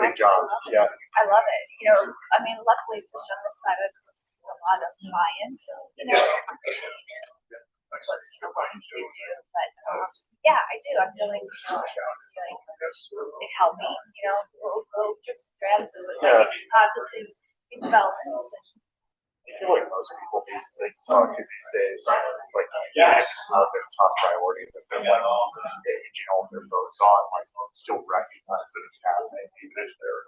Great job. Yeah. I love it. You know, I mean, luckily, especially on this side of the coast, there's a lot of buy-in to, you know, what we need to do. But yeah, I do. I'm feeling, it helped me, you know, little drips and drabs of positive development. I feel like most people they talk to these days, like this is not their top priority, but they're like engaging all their votes on, like still recognize that it's happening, even if they're,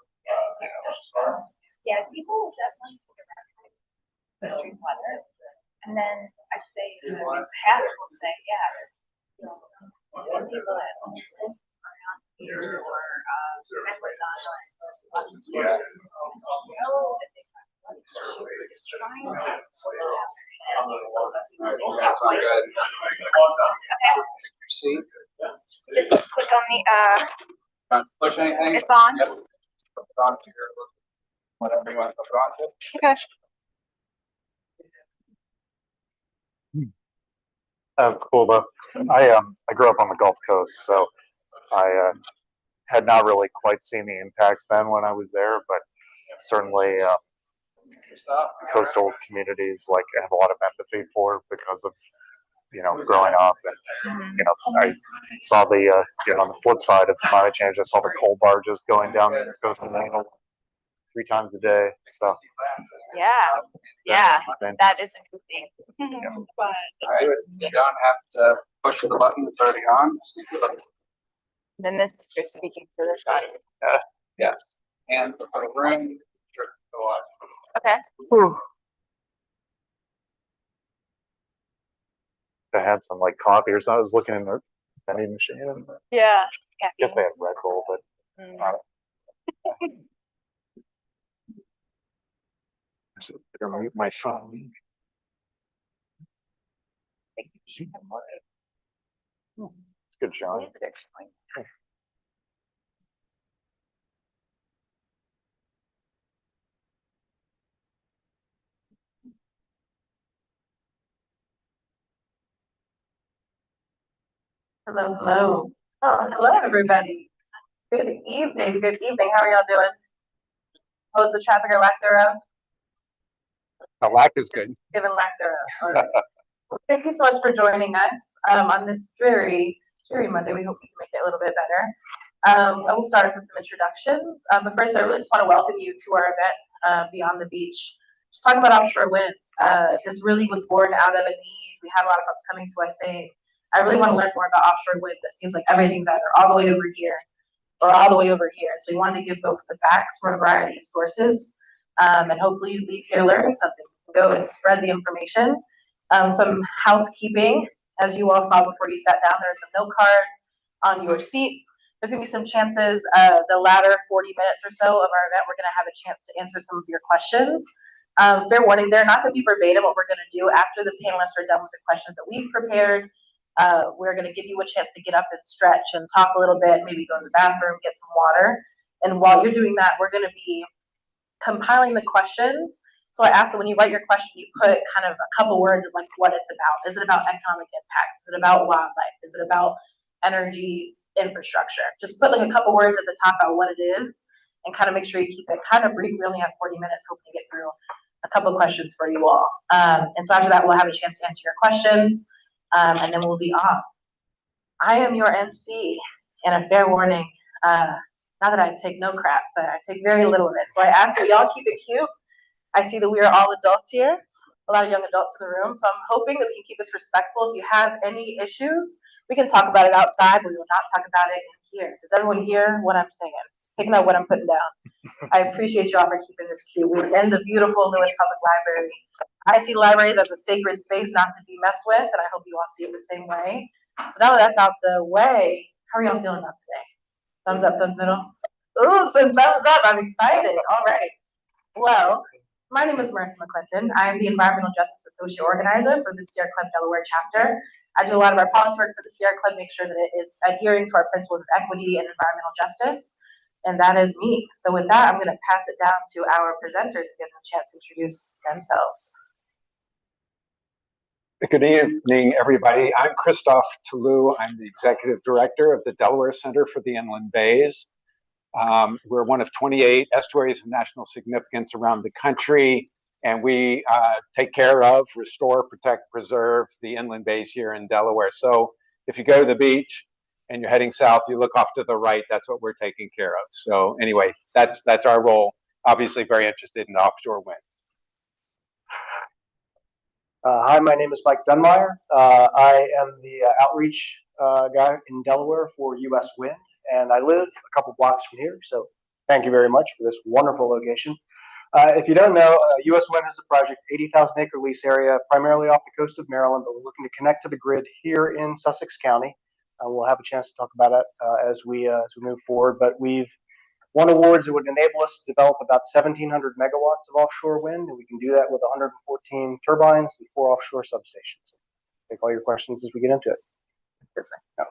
Yeah, people will definitely recognize extreme weather, and then I'd say half will say, yeah, it's people that listen around here or That's one good. Your seat. Just click on the Push anything? it's on. Yep. Put it onto your, whatever you want to put it onto. Okay. cool though. I grew up on the Gulf Coast, so I had not really quite seen the impacts then when I was there, but certainly coastal communities like have a lot of empathy for because of growing up, and I saw the on the flip side of climate change, I saw the coal barges going down the coastal main 3 times a day. So Yeah, that is interesting. But you don't have to push the button; it's already on. Then this is just speaking to this audience. Yes, and for the room, sure, go on. Okay. Whew. I had some like coffee or something. I was looking in the vending machine. And Yeah. I guess they had Red Bull, but better mute my phone. It's good, Sean. Hello, hello. Oh, hello, everybody. Good evening. Good evening. How are y'all doing? How's the traffic or lack thereof? The lack is good. Given lack thereof. Okay. Well, thank you so much for joining us on this dreary Monday. We hope we can make it a little bit better. I will start with some introductions. But first, I really just want to welcome you to our event, Beyond the Beach. Just talking about offshore wind. This really was born out of a need. We had a lot of folks coming to us saying, I really want to learn more about offshore wind. It seems like everything's either all the way over here or all the way over here. So we wanted to give folks the facts from a variety of sources, and hopefully you leave here learning something. Go and spread the information. Some housekeeping, as you all saw before you sat down, there are some note cards on your seats. There's gonna be some chances, the latter 40 minutes or so of our event, we're gonna have a chance to answer some of your questions. Fair warning, they're not gonna be verbatim what we're gonna do after the panelists are done with the questions that we've prepared. We're going to give you a chance to get up and stretch and talk a little bit, maybe go to the bathroom, get some water. And while you're doing that, we're going to be compiling the questions. So I ask that when you write your question, you put kind of a couple words of like what it's about. Is it about economic impact? Is it about wildlife? Is it about energy infrastructure? Just put like a couple words at the top about what it is and kind of make sure you keep it kind of brief. We only have 40 minutes, hoping to get through a couple of questions for you all. And so after that, we'll have a chance to answer your questions. And then we'll be off. I am your MC, and a fair warning, not that I take no crap, but I take very little of it. So I ask that y'all keep it cute. I see that we are all adults here, a lot of young adults in the room, so I'm hoping that we can keep this respectful. If you have any issues, we can talk about it outside, but we will not talk about it in here. Does everyone hear what I'm saying? Picking up what I'm putting down. I appreciate y'all for keeping this cute. We're in the beautiful Lewes Public Library. I see libraries as a sacred space not to be messed with, and I hope you all see it the same way. So now that that's out the way, how are y'all feeling about today? Thumbs up, thumbs middle. Ooh, so thumbs up, I'm excited. All right. Well, my name is Marissa McClinton. I am the Environmental Justice Associate Organizer for the Sierra Club Delaware chapter. I do a lot of our policy work for the Sierra Club, make sure that it is adhering to our principles of equity and environmental justice. And that is me. So with that, I'm going to pass it down to our presenters to give them a chance to introduce themselves. Good evening, everybody. I'm Christophe Toulouse. I'm the Executive Director of the Delaware Center for the Inland Bays. We're one of 28 estuaries of national significance around the country, and we take care of, restore, protect, preserve the inland bays here in Delaware. So if you go to the beach and you're heading south, you look off to the right, that's what we're taking care of. So anyway, that's our role. Obviously very interested in offshore wind. Hi, my name is Mike Dunmeyer. I am the outreach guy in Delaware for US Wind, and I live a couple blocks from here, so thank you very much for this wonderful location. If you don't know, US Wind is a project, 80,000 acre lease area, primarily off the coast of Maryland, but we're looking to connect to the grid here in Sussex County. We'll have a chance to talk about it as we move forward, but we've won awards that would enable us to develop about 1,700 megawatts of offshore wind, and we can do that with 114 turbines and 4 offshore substations. Take all your questions as we get into it. This way.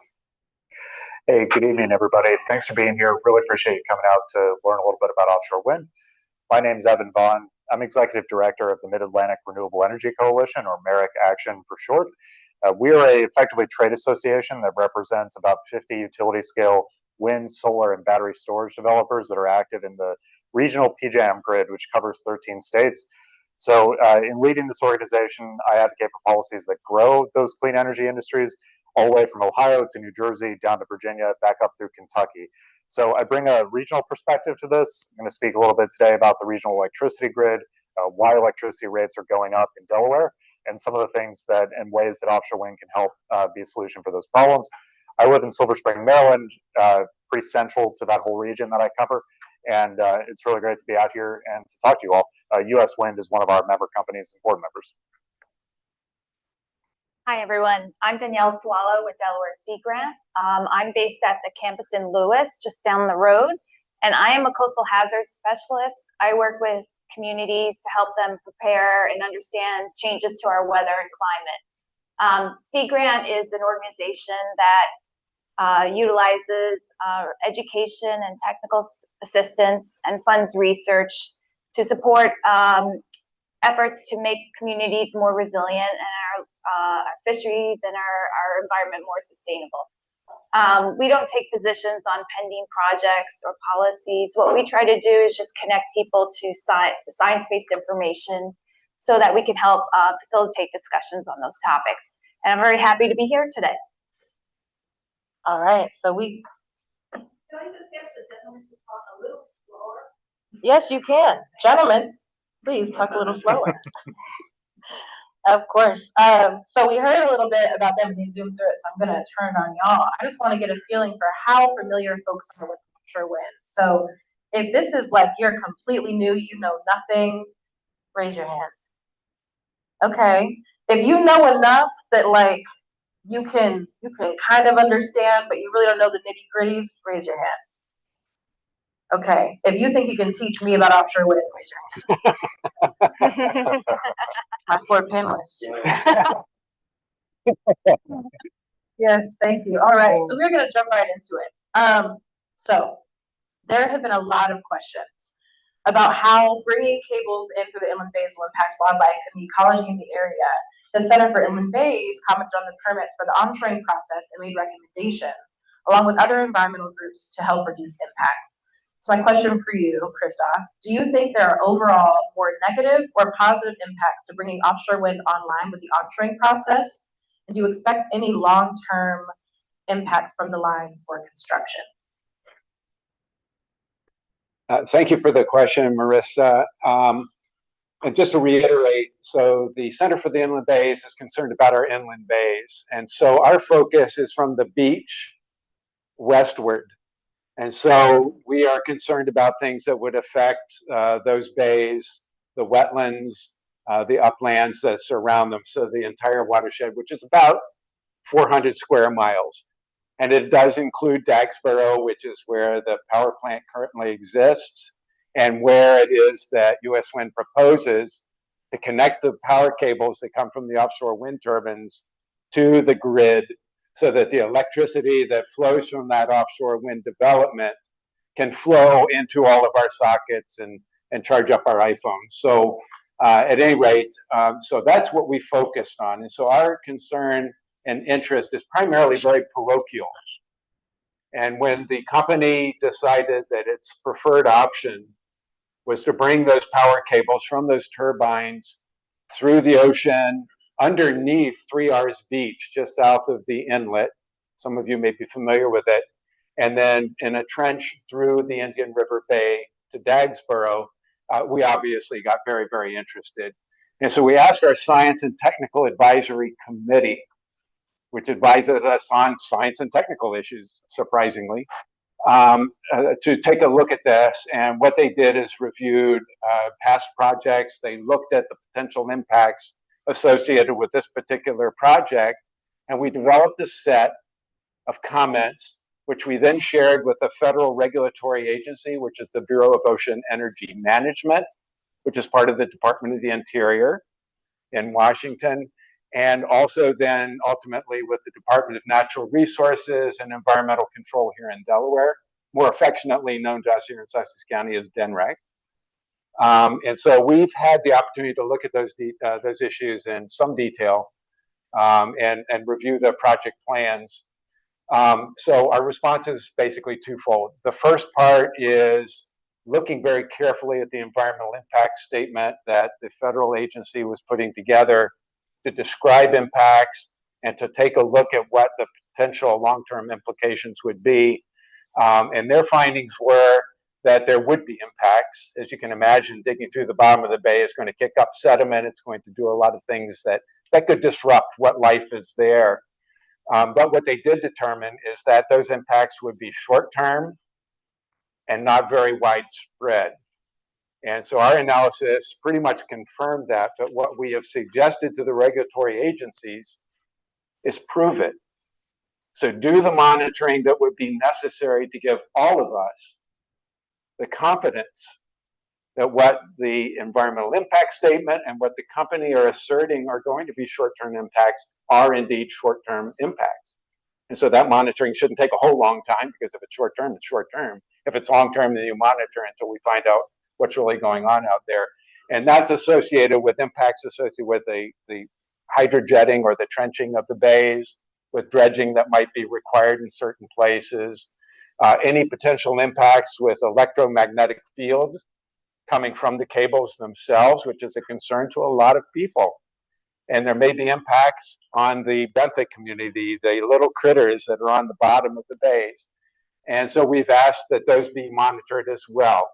Hey, good evening, everybody. Thanks for being here. Really appreciate you coming out to learn a little bit about offshore wind. My name is Evan Vaughn. I'm Executive Director of the Mid-Atlantic Renewable Energy Coalition, or MERIC Action for short. We are a effectively trade association that represents about 50 utility-scale wind, solar, and battery storage developers that are active in the regional PJM grid, which covers 13 states. So in leading this organization, I advocate for policies that grow those clean energy industries all the way from Ohio to New Jersey, down to Virginia, back up through Kentucky. So I bring a regional perspective to this. I'm going to speak a little bit today about the regional electricity grid, why electricity rates are going up in Delaware, and some of the things that and ways that offshore wind can help be a solution for those problems. I live in Silver Spring, Maryland, pretty central to that whole region that I cover, and it's really great to be out here and to talk to you all. US Wind is one of our member companies and board members. Hi, everyone. I'm Danielle Swallow with Delaware Sea Grant. I'm based at the campus in Lewes, just down the road, and I am a coastal hazard specialist. I work with communities to help them prepare and understand changes to our weather and climate. Sea Grant is an organization that utilizes education and technical assistance and funds research to support efforts to make communities more resilient and our fisheries and our environment more sustainable. We don't take positions on pending projects or policies. What we try to do is just connect people to science-based information so that we can help facilitate discussions on those topics. And I'm very happy to be here today. All right, so Can I just ask the gentleman to talk a little slower? yes, you can. Gentlemen, please talk a little slower. Of course. So we heard a little bit about them and they zoomed through it, so I'm going to turn on y'all. I just want to get a feeling for how familiar folks are with offshore wind. So if this is like you're completely new, you know nothing, raise your hand. Okay. If you know enough that like you can kind of understand, but you really don't know the nitty-gritties, raise your hand. Okay. If you think you can teach me about offshore wind, raise your hand. My 4 panelists. Yes, thank you. All right, so we're gonna jump right into it. So there have been a lot of questions about how bringing cables in through the inland bays will impact wildlife and the ecology in the area. The Center for Inland Bays commented on the permits for the onshoring process and made recommendations, along with other environmental groups, to help reduce impacts. So my question for you, Christoph, do you think there are overall more negative or positive impacts to bringing offshore wind online with the onshoring process? And do you expect any long-term impacts from the lines or construction? Thank you for the question, Marissa. And just to reiterate, so the Center for the Inland Bays is concerned about our inland bays. And so our focus is from the beach westward. And so we are concerned about things that would affect those bays, the wetlands, the uplands that surround them. So the entire watershed, which is about 400 square miles. And it does include Dagsboro, which is where the power plant currently exists, and where it is that US Wind proposes to connect the power cables that come from the offshore wind turbines to the grid, so that the electricity that flows from that offshore wind development can flow into all of our sockets and charge up our iPhones. So at any rate, so that's what we focused on. And so our concern and interest is primarily very parochial. And when the company decided that its preferred option was to bring those power cables from those turbines through the ocean underneath 3 R's Beach, just south of the inlet, some of you may be familiar with it, and then in a trench through the Indian River Bay to Dagsboro, we obviously got very, very interested. And so we asked our Science and Technical Advisory Committee, which advises us on science and technical issues, surprisingly, to take a look at this. And what they did is reviewed past projects. They looked at the potential impacts associated with this particular project. And we developed a set of comments, which we then shared with the federal regulatory agency, which is the Bureau of Ocean Energy Management, which is part of the Department of the Interior in Washington, and also then ultimately with the Department of Natural Resources and Environmental Control here in Delaware, more affectionately known to us here in Sussex County as DENREC. And so we've had the opportunity to look at those issues in some detail and review the project plans. So our response is basically twofold. The first part is looking very carefully at the environmental impact statement that the federal agency was putting together to describe impacts and to take a look at what the potential long-term implications would be. And their findings were that there would be impacts. As you can imagine, digging through the bottom of the bay is going to kick up sediment. It's going to do a lot of things that could disrupt what life is there. But what they did determine is that those impacts would be short-term and not very widespread. And so our analysis pretty much confirmed that, but what we have suggested to the regulatory agencies is prove it. So do the monitoring that would be necessary to give all of us the confidence that what the environmental impact statement and what the company are asserting are going to be short-term impacts are indeed short-term impacts. And so that monitoring shouldn't take a whole long time, because if it's short-term, it's short-term. If it's long-term, then you monitor until we find out what's really going on out there. And that's associated with impacts associated with the hydrojetting or the trenching of the bays, with dredging that might be required in certain places, any potential impacts with electromagnetic fields coming from the cables themselves, which is a concern to a lot of people. And there may be impacts on the benthic community, the little critters that are on the bottom of the bays. And so we've asked that those be monitored as well.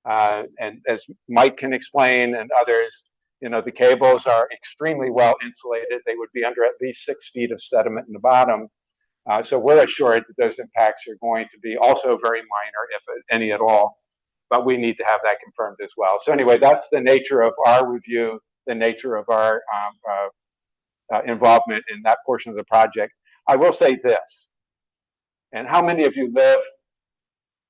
And as Mike can explain and others, you know, the cables are extremely well insulated. They would be under at least 6 feet of sediment in the bottom. So we're assured that those impacts are going to be also very minor, if any at all. But we need to have that confirmed as well. So anyway, that's the nature of our review, the nature of our involvement in that portion of the project. I will say this, and how many of you live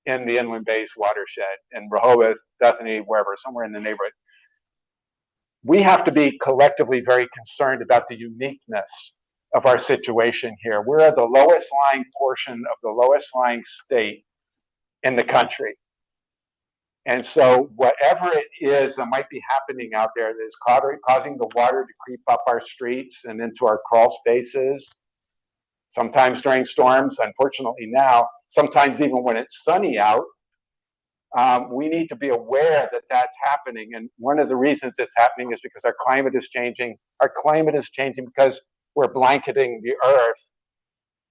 in the Inland Bays watershed, in Rehoboth, Bethany, wherever, somewhere in the neighborhood? We have to be collectively very concerned about the uniqueness of our situation here. We're at the lowest lying portion of the lowest lying state in the country. And so whatever it is that might be happening out there that is causing the water to creep up our streets and into our crawl spaces, sometimes during storms, unfortunately now, sometimes even when it's sunny out, we need to be aware that that's happening. And one of the reasons it's happening is because our climate is changing. Our climate is changing because we're blanketing the earth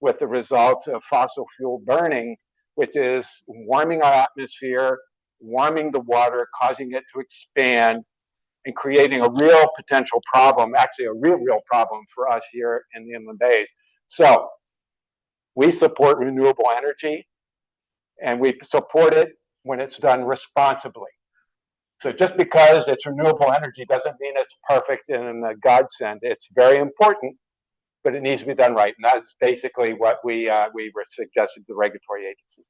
with the results of fossil fuel burning, which is warming our atmosphere, warming the water, causing it to expand, and creating a real potential problem, actually a real problem for us here in the Inland Bays. So we support renewable energy, and we support it when it's done responsibly. So just because it's renewable energy doesn't mean it's perfect and a godsend. It's very important, but it needs to be done right. And that's basically what we were suggesting to the regulatory agency.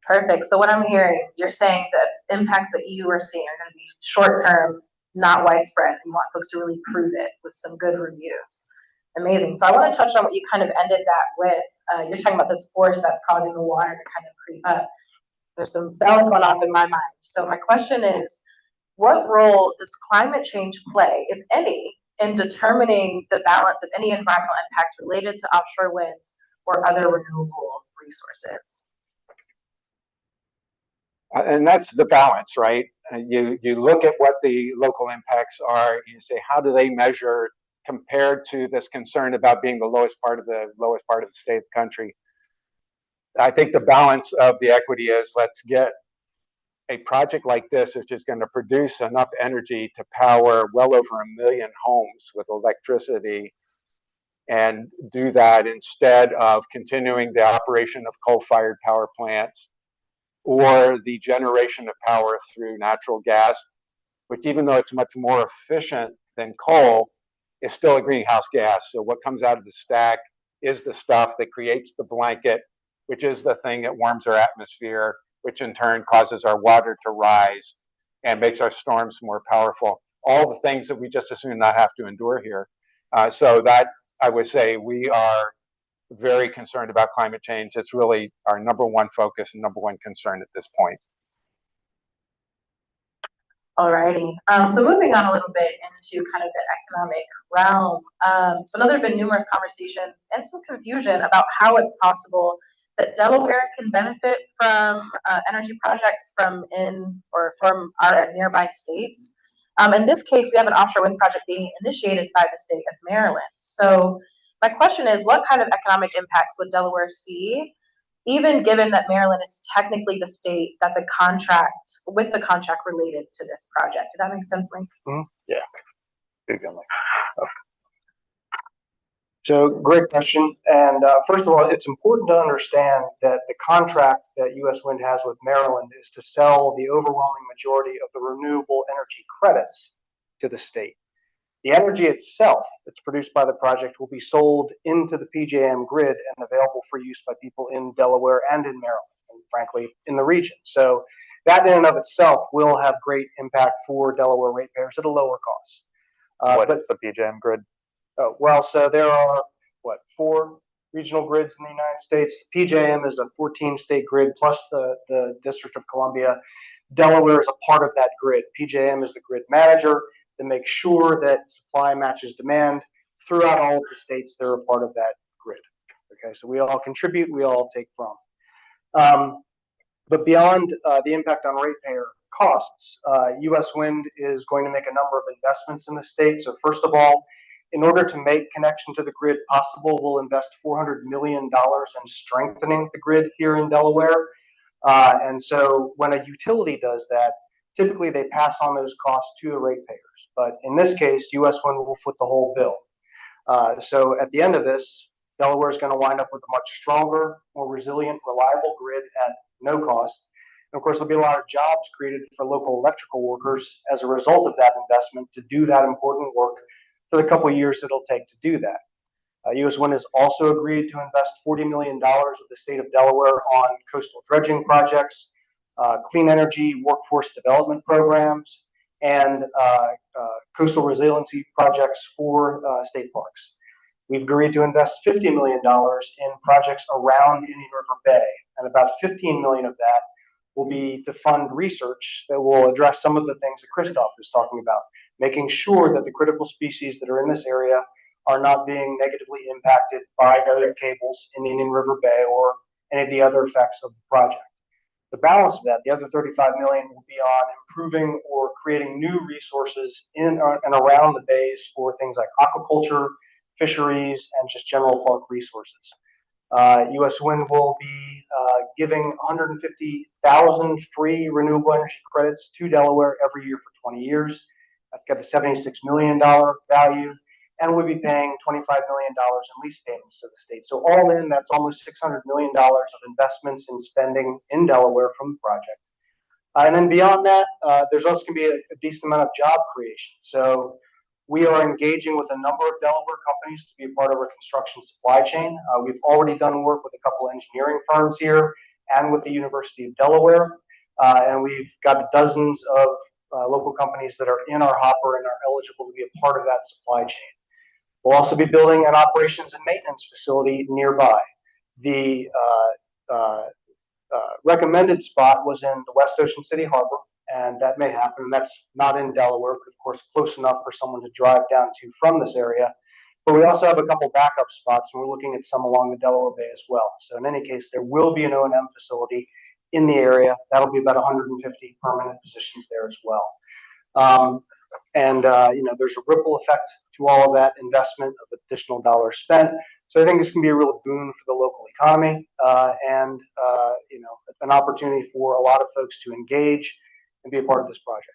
Perfect. So what I'm hearing, you're saying that impacts that you are seeing are going to be short-term, not widespread. You want folks to really prove it with some good reviews. Amazing. So I want to touch on what you kind of ended that with. You're talking about this force that's causing the water to kind of creep up. There's some bells going off in my mind. So my question is, what role does climate change play, if any, in determining the balance of any environmental impacts related to offshore wind or other renewable resources. And that's the balance, right? You look at what the local impacts are, and you say, how do they measure compared to this concern about being the lowest part of the state, country? I think the balance of the equity is, let's get a project like this, which is going to produce enough energy to power well over 1 million homes with electricity, and do that instead of continuing the operation of coal-fired power plants or the generation of power through natural gas, which, even though it's much more efficient than coal, is still a greenhouse gas. So what comes out of the stack is the stuff that creates the blanket, which is the thing that warms our atmosphere, which in turn causes our water to rise and makes our storms more powerful. All the things that we just assume not have to endure here. So that, I would say, we are very concerned about climate change. It's really our number one focus and number one concern at this point. Alrighty, so moving on a little bit into kind of the economic realm. So now there have been numerous conversations and some confusion about how it's possible that Delaware can benefit from energy projects from our nearby states. In this case, we have an offshore wind project being initiated by the state of Maryland. So my question is, what kind of economic impacts would Delaware see, even given that Maryland is technically the state that the contract related to this project? Did that make sense, Mike? Mm-hmm. Yeah. So great question. And first of all, it's important to understand that the contract that U.S. Wind has with Maryland is to sell the overwhelming majority of the renewable energy credits to the state. The energy itself that's produced by the project will be sold into the PJM grid and available for use by people in Delaware and in Maryland, and frankly, in the region. So that in and of itself will have great impact for Delaware ratepayers at a lower cost. What is the PJM grid? Well, so there are, 4 regional grids in the United States. PJM is a 14-state grid plus the District of Columbia. Delaware is a part of that grid. PJM is the grid manager to make sure that supply matches demand throughout all of the states that are a part of that grid. Okay, so we all contribute, we all take from. But beyond the impact on ratepayer costs, U.S. Wind is going to make a number of investments in the state. So first of all, in order to make connection to the grid possible, we'll invest $400 million in strengthening the grid here in Delaware. And so when a utility does that, typically they pass on those costs to the ratepayers. But in this case, U.S. Wind will foot the whole bill. So at the end of this, Delaware is going to wind up with a much stronger, more resilient, reliable grid at no cost. And of course, there'll be a lot of jobs created for local electrical workers as a result of that investment to do that important work for the couple of years it'll take to do that. U.S. Wind has also agreed to invest $40 million with the state of Delaware on coastal dredging projects, clean energy workforce development programs, and coastal resiliency projects for state parks. We've agreed to invest $50 million in projects around Indian River Bay, and about $15 million of that will be to fund research that will address some of the things that Christoph was talking about, making sure that the critical species that are in this area are not being negatively impacted by other cables in Indian River Bay or any of the other effects of the project. The balance of that, the other $35 million, will be on improving or creating new resources in and around the bays for things like aquaculture, fisheries, and just general park resources. U.S. Wind will be giving 150,000 free renewable energy credits to Delaware every year for 20 years. That's got a $76 million value, and we'll be paying $25 million in lease payments to the state. So all in, that's almost $600 million of investments in spending in Delaware from the project. And then beyond that, there's also going to be a decent amount of job creation. So we are engaging with a number of Delaware companies to be a part of our construction supply chain. We've already done work with a couple engineering firms here and with the University of Delaware. And we've got dozens of local companies that are in our hopper and are eligible to be a part of that supply chain. We'll also be building an operations and maintenance facility nearby. The recommended spot was in the West Ocean City Harbor, and that may happen. That's not in Delaware, but of course close enough for someone to drive down to from this area. But we also have a couple backup spots, and we're looking at some along the Delaware Bay as well. So in any case, there will be an O&M facility in the area. That'll be about 150 permanent positions there as well. There's a ripple effect to all of that investment of additional dollars spent. So I think this can be a real boon for the local economy and an opportunity for a lot of folks to engage and be a part of this project.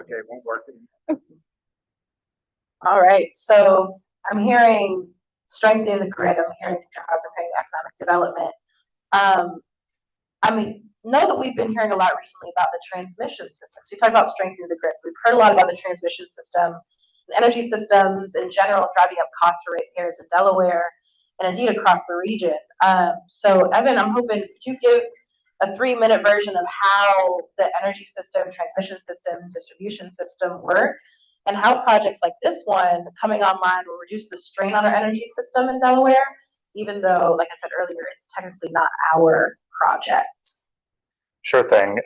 Okay, it won't work. All right, so I'm hearing strengthening the grid, I'm hearing future housing, I'm hearing economic development. Know that we've been hearing a lot recently about the transmission system. So you talk about strengthening the grid. We've heard a lot about the transmission system, and energy systems in general driving up costs for ratepayers in Delaware and indeed across the region. So Evan, I'm hoping, could you give a 3-minute version of how the energy system, transmission system, distribution system work, and how projects like this one coming online will reduce the strain on our energy system in Delaware, even though, like I said earlier, it's technically not our project. Sure thing.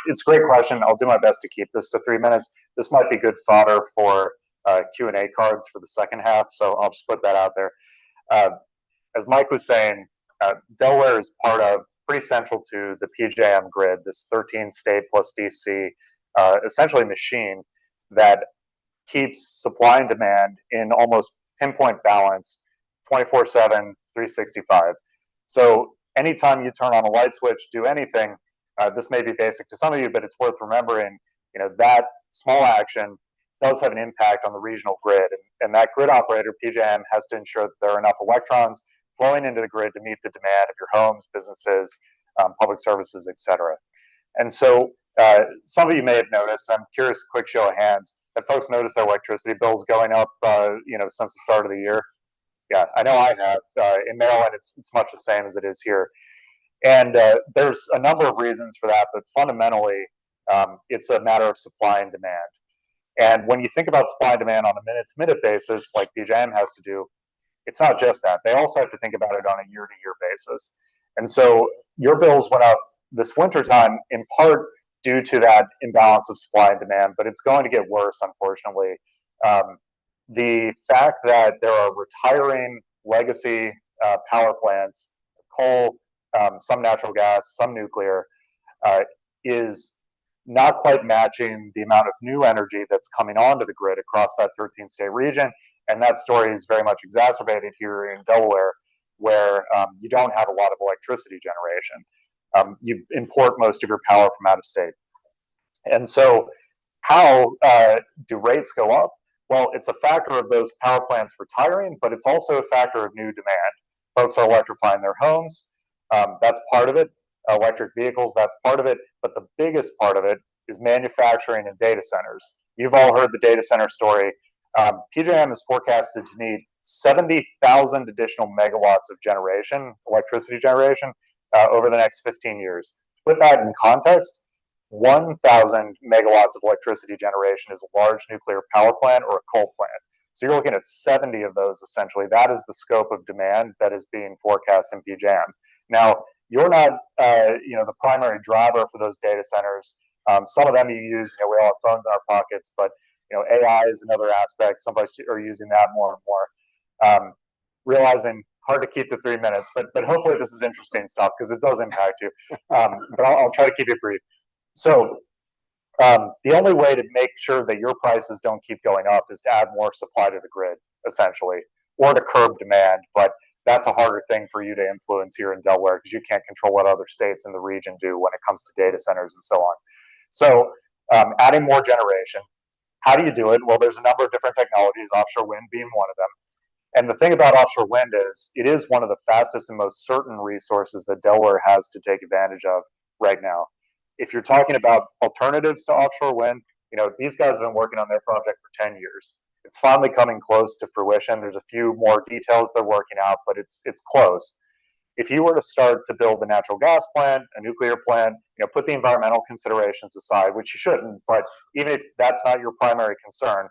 It's a great question. I'll do my best to keep this to 3 minutes. This might be good fodder for Q&A cards for the second half, so I'll just put that out there. As Mike was saying, Delaware is part of, pretty central to the PJM grid, this 13-state plus DC, essentially machine that keeps supply and demand in almost pinpoint balance, 24/7, 365. So anytime you turn on a light switch, do anything, this may be basic to some of you, but it's worth remembering, that small action does have an impact on the regional grid. And that grid operator, PJM, has to ensure that there are enough electrons flowing into the grid to meet the demand of your homes, businesses, public services, et cetera. And so some of you may have noticed, I'm curious, quick show of hands, have folks noticed their electricity bills going up, since the start of the year? Yeah, I know I have. In Maryland, it's much the same as it is here. And there's a number of reasons for that, but fundamentally, it's a matter of supply and demand. And when you think about supply and demand on a minute-to-minute basis, like PJM has to do, it's not just that. They also have to think about it on a year-to-year basis. And so your bills went up this wintertime in part due to that imbalance of supply and demand, but it's going to get worse, unfortunately. The fact that there are retiring legacy power plants, coal, some natural gas, some nuclear, is not quite matching the amount of new energy that's coming onto the grid across that 13-state region. And that story is very much exacerbated here in Delaware, where you don't have a lot of electricity generation. You import most of your power from out of state. And so how do rates go up? Well, it's a factor of those power plants retiring, but it's also a factor of new demand. Folks are electrifying their homes. That's part of it. Electric vehicles, that's part of it. But the biggest part of it is manufacturing and data centers. You've all heard the data center story. PJM is forecasted to need 70,000 additional megawatts of generation, electricity generation, over the next 15 years. To put that in context, 1,000 megawatts of electricity generation is a large nuclear power plant or a coal plant. So you're looking at 70 of those, essentially. That is the scope of demand that is being forecast in PJM. Now, you're not, the primary driver for those data centers. Some of them you use, we all have phones in our pockets, but AI is another aspect. Some folks are using that more and more. Realizing hard to keep to 3 minutes, but hopefully this is interesting stuff because it does impact you. But I'll try to keep it brief. So the only way to make sure that your prices don't keep going up is to add more supply to the grid, essentially, or to curb demand. But that's a harder thing for you to influence here in Delaware because you can't control what other states in the region do when it comes to data centers and so on. So adding more generation. How do you do it? Well, there's a number of different technologies, offshore wind being one of them. And the thing about offshore wind is it is one of the fastest and most certain resources that Delaware has to take advantage of right now. If you're talking about alternatives to offshore wind, these guys have been working on their project for 10 years. It's finally coming close to fruition. There's a few more details they're working out, but it's close. If you were to start to build a natural gas plant, a nuclear plant, put the environmental considerations aside, which you shouldn't, but even if that's not your primary concern,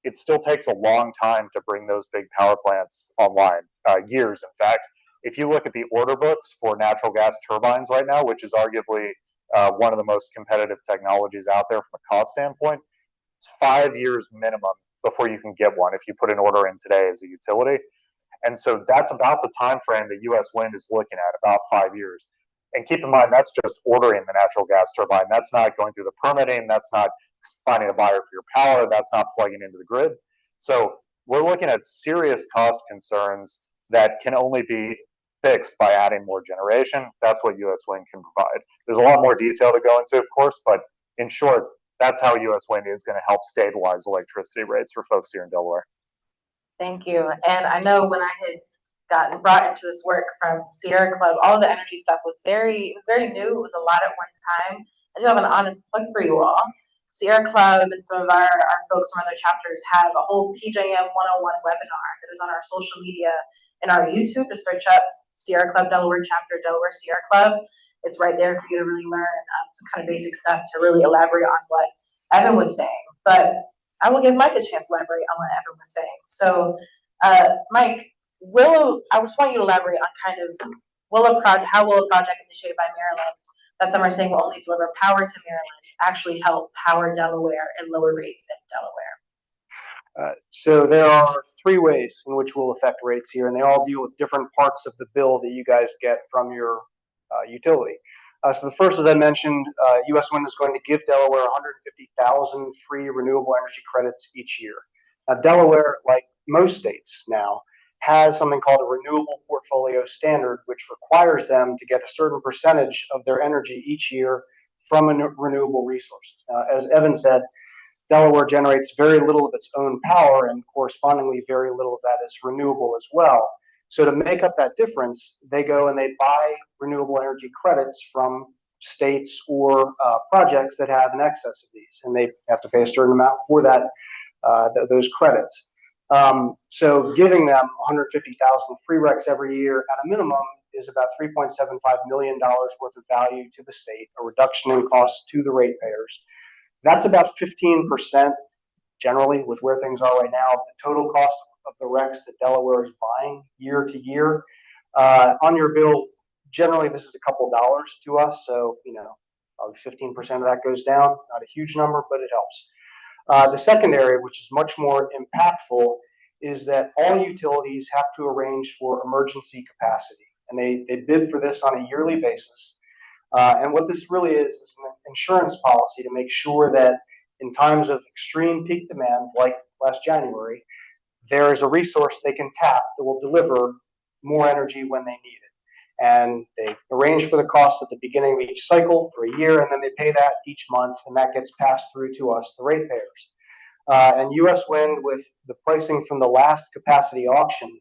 it still takes a long time to bring those big power plants online, years, in fact. If you look at the order books for natural gas turbines right now, which is arguably one of the most competitive technologies out there from a cost standpoint. It's 5 years minimum before you can get one if you put an order in today as a utility. And so that's about the time frame that US Wind is looking at, about 5 years. And keep in mind, that's just ordering the natural gas turbine. That's not going through the permitting. That's not finding a buyer for your power. That's not plugging into the grid. So we're looking at serious cost concerns that can only be fixed by adding more generation. That's what US Wind can provide. There's a lot more detail to go into, of course, but in short, that's how US Wind is going to help stabilize electricity rates for folks here in Delaware. Thank you. And I know when I had gotten brought into this work from Sierra Club, all the energy stuff was very new. It was a lot at one time. I do have an honest plug for you all. Sierra Club and some of our folks from other chapters have a whole PJM 101 webinar that is on our social media and our YouTube. To search up Sierra Club Delaware chapter, Delaware Sierra Club. It's right there for you to really learn some kind of basic stuff to really elaborate on what Evan was saying. But I will give Mike a chance to elaborate on what Evan was saying. So, Mike, I just want you to elaborate on kind of how will a project initiated by Maryland that some are saying will only deliver power to Maryland actually help power Delaware and lower rates in Delaware? So there are 3 ways in which we'll affect rates here, and they all deal with different parts of the bill that you guys get from your utility. So the first, as I mentioned, US Wind is going to give Delaware 150,000 free renewable energy credits each year. Now, Delaware, like most states now, has something called a renewable portfolio standard, which requires them to get a certain percentage of their energy each year from renewable resources. Now, as Evan said, Delaware generates very little of its own power, and correspondingly very little of that is renewable as well. So to make up that difference, they go and they buy renewable energy credits from states or projects that have an excess of these, and they have to pay a certain amount for that, those credits. So giving them 150,000 free recs every year at a minimum is about $3.75 million worth of value to the state, a reduction in costs to the ratepayers. That's about 15% generally with where things are right now. The total cost of the recs that Delaware is buying year to year on your bill, generally this is a couple dollars to us. So, probably 15% of that goes down. Not a huge number, but it helps. The second area, which is much more impactful, is that all utilities have to arrange for emergency capacity. And they bid for this on a yearly basis. And what this really is an insurance policy to make sure that in times of extreme peak demand, like last January, there is a resource they can tap that will deliver more energy when they need it. And they arrange for the cost at the beginning of each cycle for a year, and then they pay that each month, and that gets passed through to us, the ratepayers. And US Wind, with the pricing from the last capacity auction,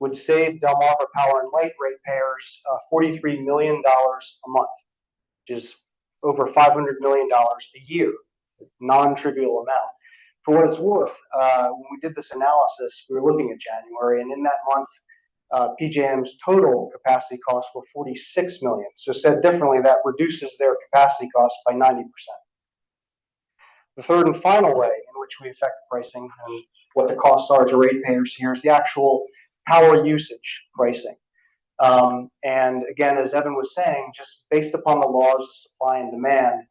would save Delmarva Power and Light ratepayers $43 million a month, which is over $500 million a year, non-trivial amount. For what it's worth, when we did this analysis, we were looking at January, and in that month, PJM's total capacity costs were $46 million. So said differently, that reduces their capacity costs by 90%. The third and final way in which we affect pricing and what the costs are to ratepayers here is the actual power usage pricing. And again, as Evan was saying, just based upon the laws of supply and demand,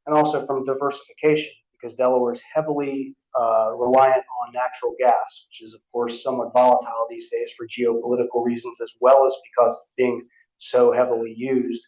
and also from diversification, because Delaware is heavily reliant on natural gas, which is of course somewhat volatile these days for geopolitical reasons, as well as because it's being so heavily used.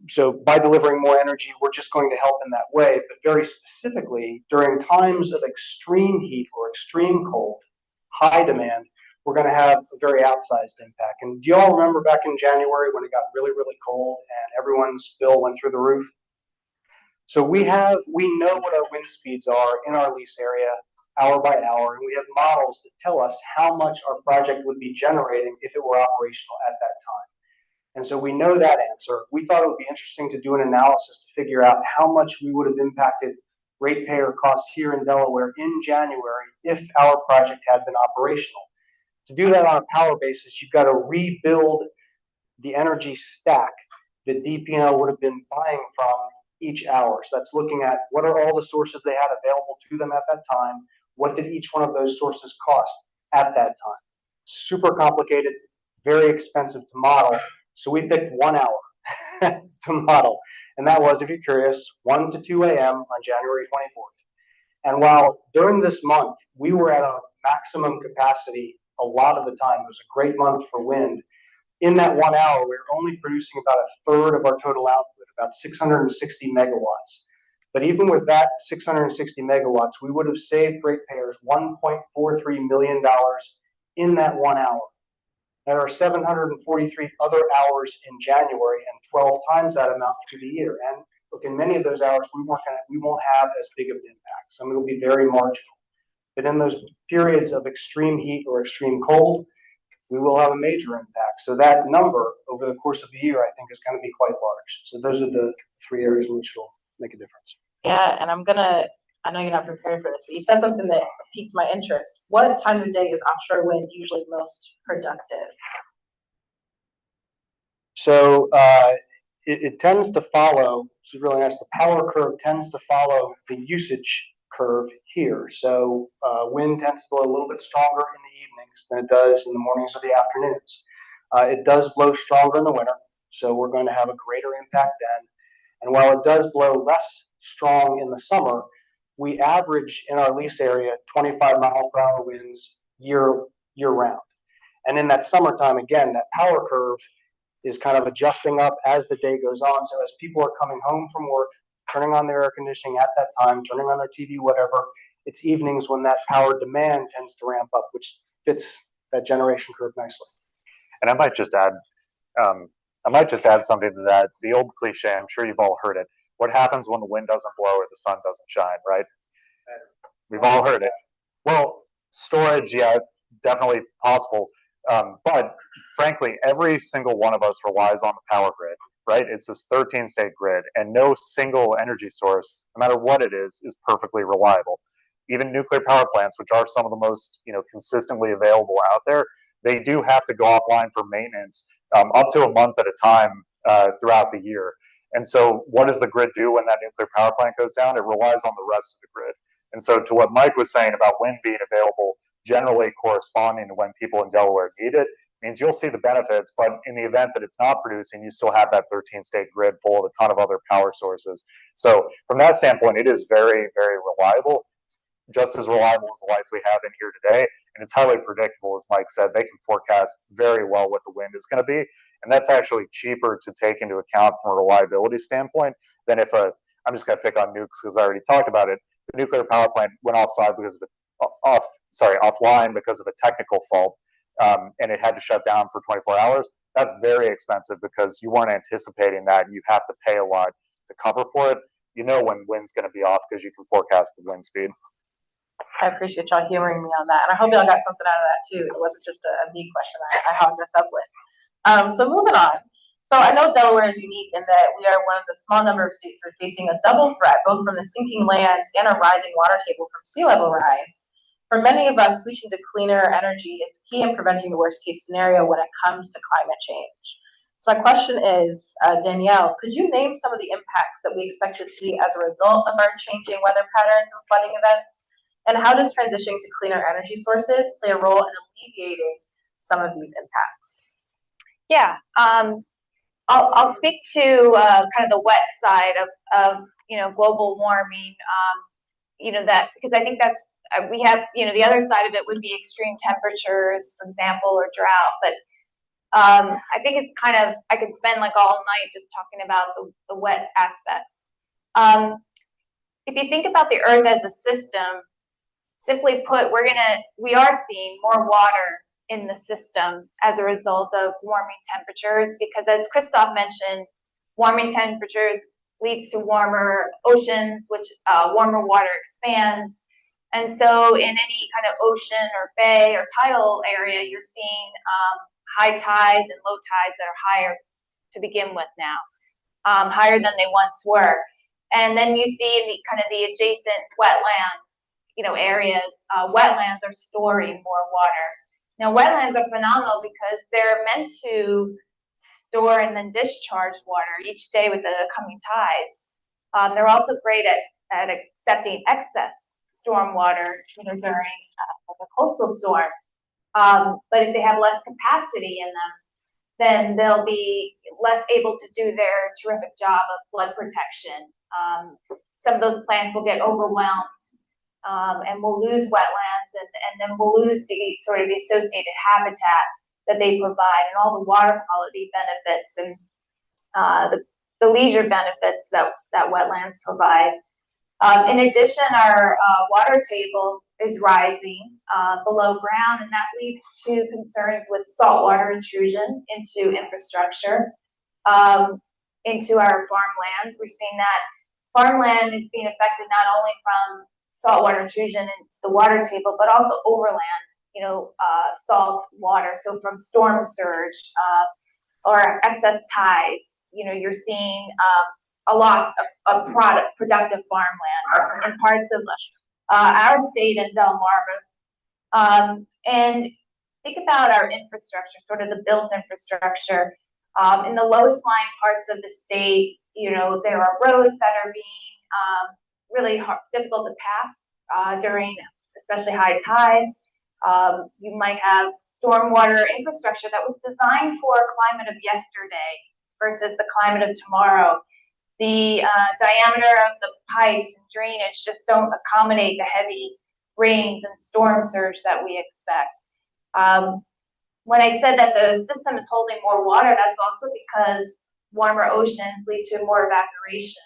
So by delivering more energy, we're just going to help in that way, but very specifically during times of extreme heat or extreme cold, high demand, we're going to have a very outsized impact. And do you all remember back in January when it got really, really cold and everyone's bill went through the roof? So we know what our wind speeds are in our lease area hour by hour, and we have models that tell us how much our project would be generating if it were operational at that time. And so we know that answer. We thought it would be interesting to do an analysis to figure out how much we would have impacted ratepayer costs here in Delaware in January if our project had been operational. To do that on a power basis, you've got to rebuild the energy stack that DP&L would have been buying from each hour. So that's looking at what are all the sources they had available to them at that time, what did each one of those sources cost at that time. Super complicated, very expensive to model. So we picked 1 hour to model. And that was, if you're curious, 1 to 2 a.m. on January 24th. And while during this month, we were at our maximum capacity a lot of the time, it was a great month for wind. In that 1 hour, we were only producing about a third of our total output, about 660 megawatts. But even with that 660 megawatts, we would have saved ratepayers $1.43 million in that 1 hour. There are 743 other hours in January and 12 times that amount through the year. And look, in many of those hours, we won't have as big of an impact. Some will be very marginal. But in those periods of extreme heat or extreme cold, we will have a major impact. So that number over the course of the year, I think, is going to be quite large. So those are the 3 areas in which will make a difference. Yeah, and I know you're not prepared for this, but you said something that piqued my interest. What time of day is offshore wind usually most productive? So it tends to follow, this is really nice, the power curve tends to follow the usage curve here. So wind tends to blow a little bit stronger in the evenings than it does in the mornings or the afternoons. It does blow stronger in the winter, so we're going to have a greater impact then. And while it does blow less strong in the summer, we average in our lease area 25-mile-per-hour winds year round. And in that summertime, again, that power curve is kind of adjusting up as the day goes on. So as people are coming home from work, turning on their air conditioning at that time, turning on their TV, whatever, it's evenings when that power demand tends to ramp up, which fits that generation curve nicely. And I might just add something to that. The old cliche, I'm sure you've all heard it. What happens when the wind doesn't blow or the sun doesn't shine, right? We've all heard it. Well, storage, yeah, definitely possible. But frankly, every single one of us relies on the power grid, right? It's this 13-state grid, and no single energy source, no matter what it is perfectly reliable. Even nuclear power plants, which are some of the most, consistently available out there, they do have to go offline for maintenance up to a month at a time throughout the year. And so what does the grid do when that nuclear power plant goes down? It relies on the rest of the grid. And so to what Mike was saying about wind being available, generally corresponding to when people in Delaware need it, means you'll see the benefits, but in the event that it's not producing, you still have that 13-state grid full of a ton of other power sources. So from that standpoint, it is very, very reliable. It's just as reliable as the lights we have in here today, and it's highly predictable, as Mike said. They can forecast very well what the wind is going to be, and that's actually cheaper to take into account from a reliability standpoint than if I'm just going to pick on nukes because I already talked about it. The nuclear power plant went offline because of a technical fault, and it had to shut down for 24 hours. That's very expensive because you weren't anticipating that, and you have to pay a lot to cover for it. You know when wind's going to be off because you can forecast the wind speed. I appreciate y'all humoring me on that, and I hope y'all got something out of that too. It wasn't just a me question I hogged this up with. So moving on. So I know Delaware is unique in that we are one of the small number of states that are facing a double threat, both from the sinking land and a rising water table from sea level rise. For many of us, switching to cleaner energy is key in preventing the worst case scenario when it comes to climate change. So my question is, Danielle, could you name some of the impacts that we expect to see as a result of our changing weather patterns and flooding events? And how does transitioning to cleaner energy sources play a role in alleviating some of these impacts? Yeah, I'll speak to kind of the wet side of global warming. That because I think that's we have the other side of it would be extreme temperatures, for example, or drought. But I think it's kind of I could spend like all night just talking about the wet aspects. If you think about the Earth as a system, simply put, we are seeing more water in the system as a result of warming temperatures, because as Christoph mentioned, warming temperatures leads to warmer oceans, which warmer water expands. And so in any kind of ocean or bay or tidal area, you're seeing high tides and low tides that are higher to begin with now, higher than they once were. And then you see in the adjacent wetlands, areas, wetlands are storing more water. Now, wetlands are phenomenal because they're meant to store and then discharge water each day with the coming tides. They're also great at accepting excess storm water during a coastal storm. But if they have less capacity in them, then they'll be less able to do their terrific job of flood protection. Some of those plants will get overwhelmed, and we'll lose wetlands, and then we'll lose the sort of the associated habitat that they provide and all the water quality benefits and the leisure benefits that wetlands provide. In addition, our water table is rising below ground, and that leads to concerns with saltwater intrusion into infrastructure, into our farmlands. We're seeing that farmland is being affected not only from saltwater intrusion into the water table, but also overland, salt water. So from storm surge or excess tides, you're seeing a loss of productive farmland in parts of our state and Delmarva. And think about our infrastructure, sort of the built infrastructure. In the lowest lying parts of the state, there are roads that are being really difficult to pass during especially high tides. You might have stormwater infrastructure that was designed for a climate of yesterday versus the climate of tomorrow. The diameter of the pipes and drainage just don't accommodate the heavy rains and storm surge that we expect. When I said that the system is holding more water, that's also because warmer oceans lead to more evaporation,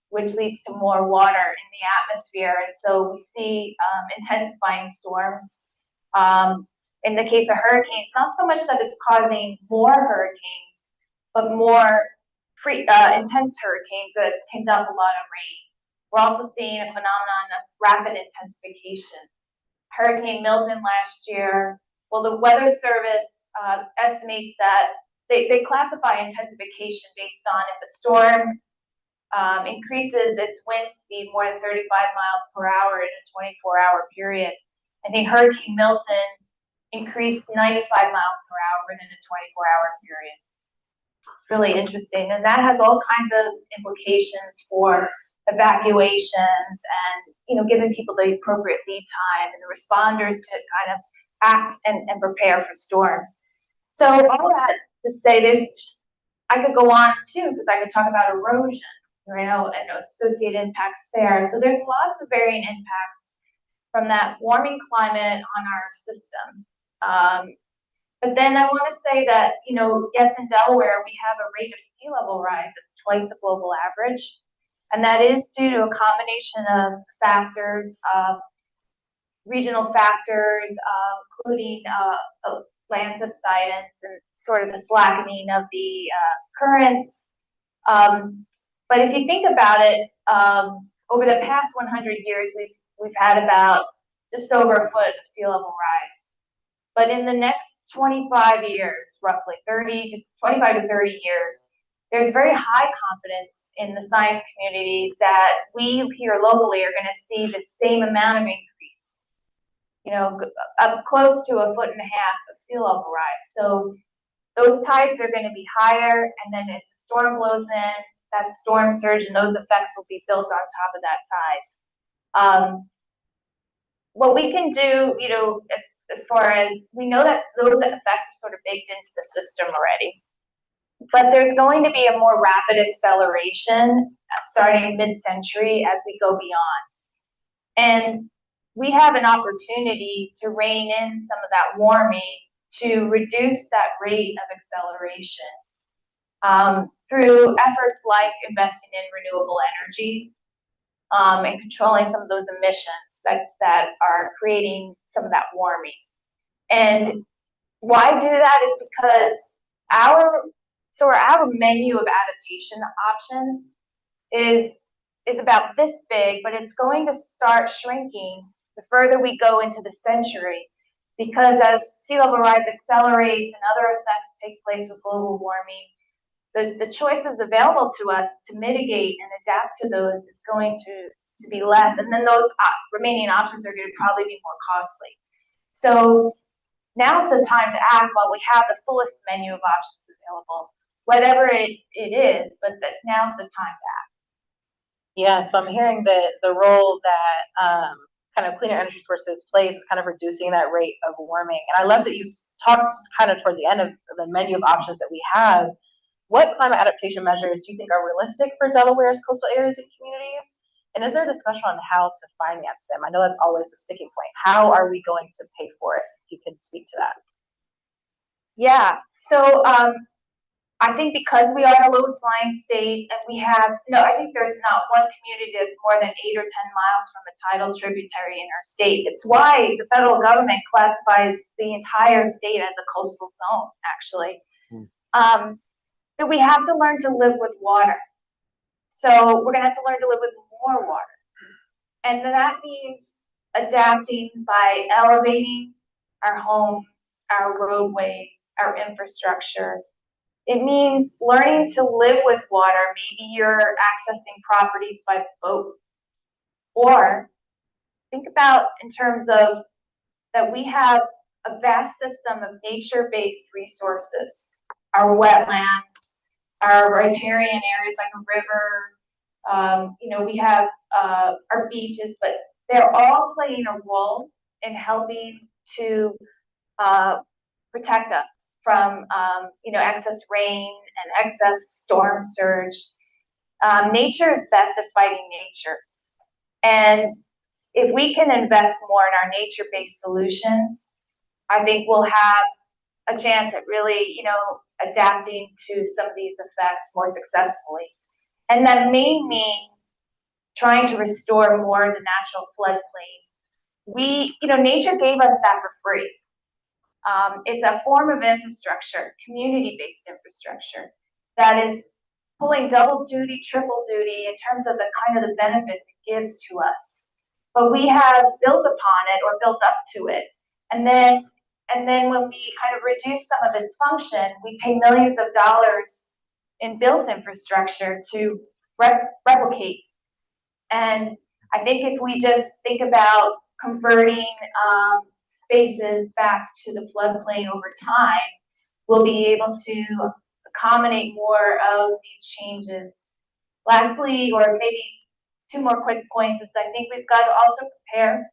which leads to more water in the atmosphere. And so we see intensifying storms. In the case of hurricanes, not so much that it's causing more hurricanes, but more intense hurricanes that can dump a lot of rain. We're also seeing a phenomenon of rapid intensification. Hurricane Milton last year, well, the Weather Service estimates that they classify intensification based on if the storm increases its wind speed more than 35 miles per hour in a 24-hour period. I think Hurricane Milton increased 95 miles per hour within a 24-hour period. It's really interesting, and that has all kinds of implications for evacuations and giving people the appropriate lead time and the responders to kind of act and prepare for storms. So all that to say, I could go on too, because I could talk about erosion, and associated impacts there. So there's lots of varying impacts from that warming climate on our system. But then I want to say that, yes, in Delaware, we have a rate of sea level rise that's twice the global average. And that is due to a combination of factors, regional factors, including land subsidence and sort of the slackening of the currents. But if you think about it, over the past 100 years, we've had about just over a foot of sea level rise. But in the next 25 years, roughly 25 to 30 years, there's very high confidence in the science community that we here locally are going to see the same amount of increase, up close to 1.5 feet of sea level rise. So those tides are going to be higher, and then as the storm blows in, that storm surge and those effects will be built on top of that tide. What we can do, as far as we know that those effects are sort of baked into the system already, but there's going to be a more rapid acceleration starting mid-century as we go beyond. And we have an opportunity to rein in some of that warming to reduce that rate of acceleration through efforts like investing in renewable energies, and controlling some of those emissions that are creating some of that warming. And why do that is because our menu of adaptation options is about this big, but it's going to start shrinking the further we go into the century, because as sea level rise accelerates and other effects take place with global warming, the choices available to us to mitigate and adapt to those is going to be less, and then those remaining options are going to probably be more costly. So now's the time to act while we have the fullest menu of options available, whatever it is, but now's the time to act. Yeah, so I'm hearing the role that kind of cleaner energy sources plays kind of reducing that rate of warming. And I love that you talked kind of towards the end of the menu of options that we have. What climate adaptation measures do you think are realistic for Delaware's coastal areas and communities? And is there a discussion on how to finance them? I know that's always a sticking point. How are we going to pay for it? If you could speak to that. Yeah, so I think because we are a Lewes line state and we have, I think there's not one community that's more than 8 or 10 miles from a tidal tributary in our state. It's why the federal government classifies the entire state as a coastal zone, actually. But we have to learn to live with water. So we're gonna have to learn to live with more water. And that means adapting by elevating our homes, our roadways, our infrastructure. It means learning to live with water. Maybe you're accessing properties by boat. Or think about in terms of that we have a vast system of nature-based resources, our wetlands, our riparian areas like a river, we have our beaches, but they're all playing a role in helping to protect us from excess rain and excess storm surge. Nature is best at fighting nature. And if we can invest more in our nature-based solutions, I think we'll have a chance at really, adapting to some of these effects more successfully. And that may mean trying to restore more of the natural floodplain. Nature gave us that for free. It's a form of infrastructure, community-based infrastructure, that is pulling double duty, triple duty in terms of the kind of the benefits it gives to us. But we have built upon it or built up to it. And then when we kind of reduce some of its function, we pay millions of dollars in built infrastructure to replicate. And I think if we just think about converting spaces back to the floodplain over time, we'll be able to accommodate more of these changes. Lastly, or maybe two more quick points, is I think we've got to also prepare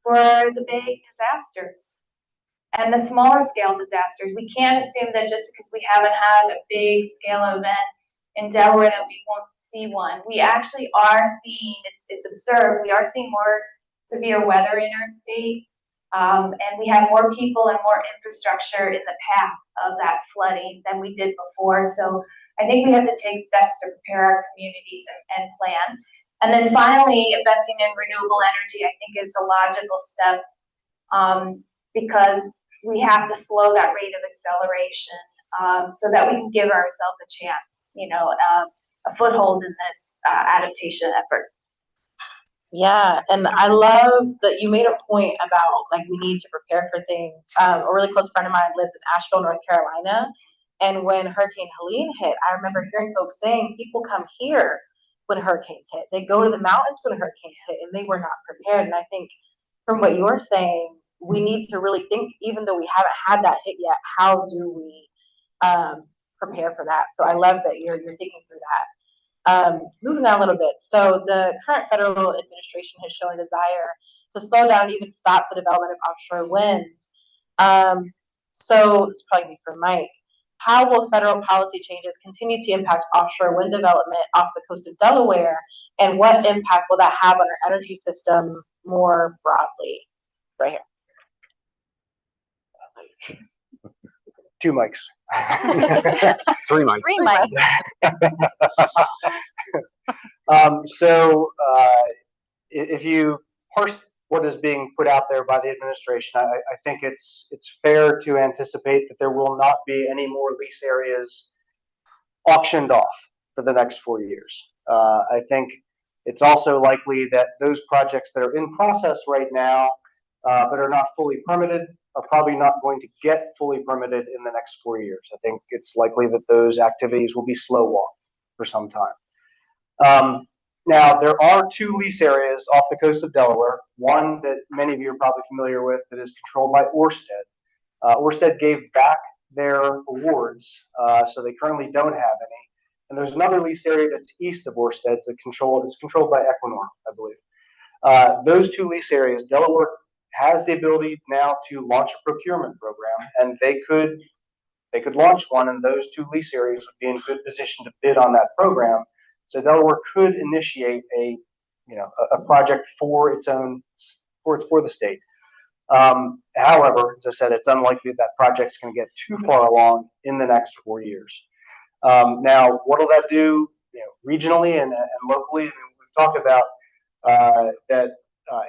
for the big disasters and the smaller scale disasters. We can't assume that just because we haven't had a big scale event in Delaware that we won't see one. We actually are seeing, it's observed, we are seeing more severe weather in our state. And we have more people and more infrastructure in the path of that flooding than we did before. So I think we have to take steps to prepare our communities and plan. And then finally, investing in renewable energy, I think, is a logical step because we have to slow that rate of acceleration so that we can give ourselves a chance, a foothold in this adaptation effort. Yeah, and I love that you made a point about we need to prepare for things. A really close friend of mine lives in Asheville, North Carolina, and when Hurricane Helene hit, I remember hearing folks saying people come here when hurricanes hit. They go to the mountains when hurricanes hit, and they were not prepared. And I think from what you're saying, we need to really think, even though we haven't had that hit yet, how do we prepare for that? So I love that you're thinking through that. Moving on a little bit. So the current federal administration has shown a desire to slow down and even stop the development of offshore wind. So this probably be for Mike. How will federal policy changes continue to impact offshore wind development off the coast of Delaware? And what impact will that have on our energy system more broadly? Right here. 2 mics. 3 mics. 3 mics. So if you parse what is being put out there by the administration, I think it's fair to anticipate that there will not be any more lease areas auctioned off for the next 4 years. I think it's also likely that those projects that are in process right now but are not fully permitted are probably not going to get fully permitted in the next 4 years. I think it's likely that those activities will be slow walked for some time. Now, there are 2 lease areas off the coast of Delaware, one that many of you are probably familiar with that is controlled by Ørsted. Ørsted gave back their awards, so they currently don't have any. And there's another lease area that's east of Ørsted, it's controlled by Equinor, I believe. Those two lease areas, Delaware has the ability now to launch a procurement program, and they could launch one, and those two lease areas would be in good position to bid on that program. So Delaware could initiate a project for the state. However, as I said, it's unlikely that project's going to get too far along in the next 4 years. Now, what will that do, regionally and locally? I mean, we've talked about that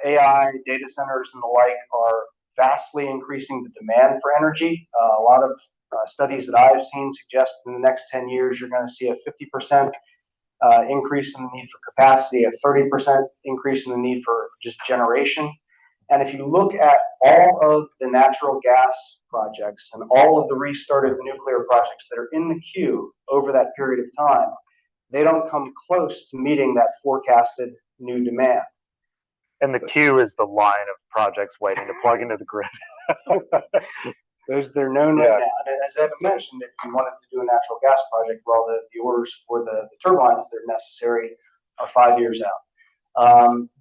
AI, data centers, and the like are vastly increasing the demand for energy. A lot of studies that I've seen suggest in the next 10 years, you're going to see a 50% increase in the need for capacity, a 30% increase in the need for just generation. And if you look at all of the natural gas projects and all of the restarted nuclear projects that are in the queue over that period of time, they don't come close to meeting that forecasted new demand. And the queue is the line of projects waiting to plug into the grid. They're known right now. And as Evan mentioned, if you wanted to do a natural gas project, well, the orders for the turbines that are necessary are 5 years out.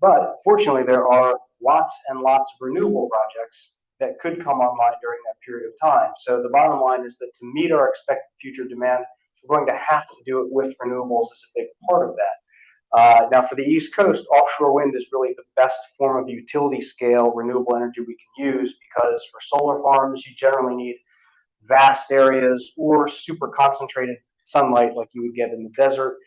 But fortunately, there are lots and lots of renewable projects that could come online during that period of time. So the bottom line is that to meet our expected future demand, we're going to have to do it with renewables as a big part of that. Now, for the East Coast, offshore wind is really the best form of utility scale renewable energy we can use, because for solar farms, you generally need vast areas or super concentrated sunlight like you would get in the desert.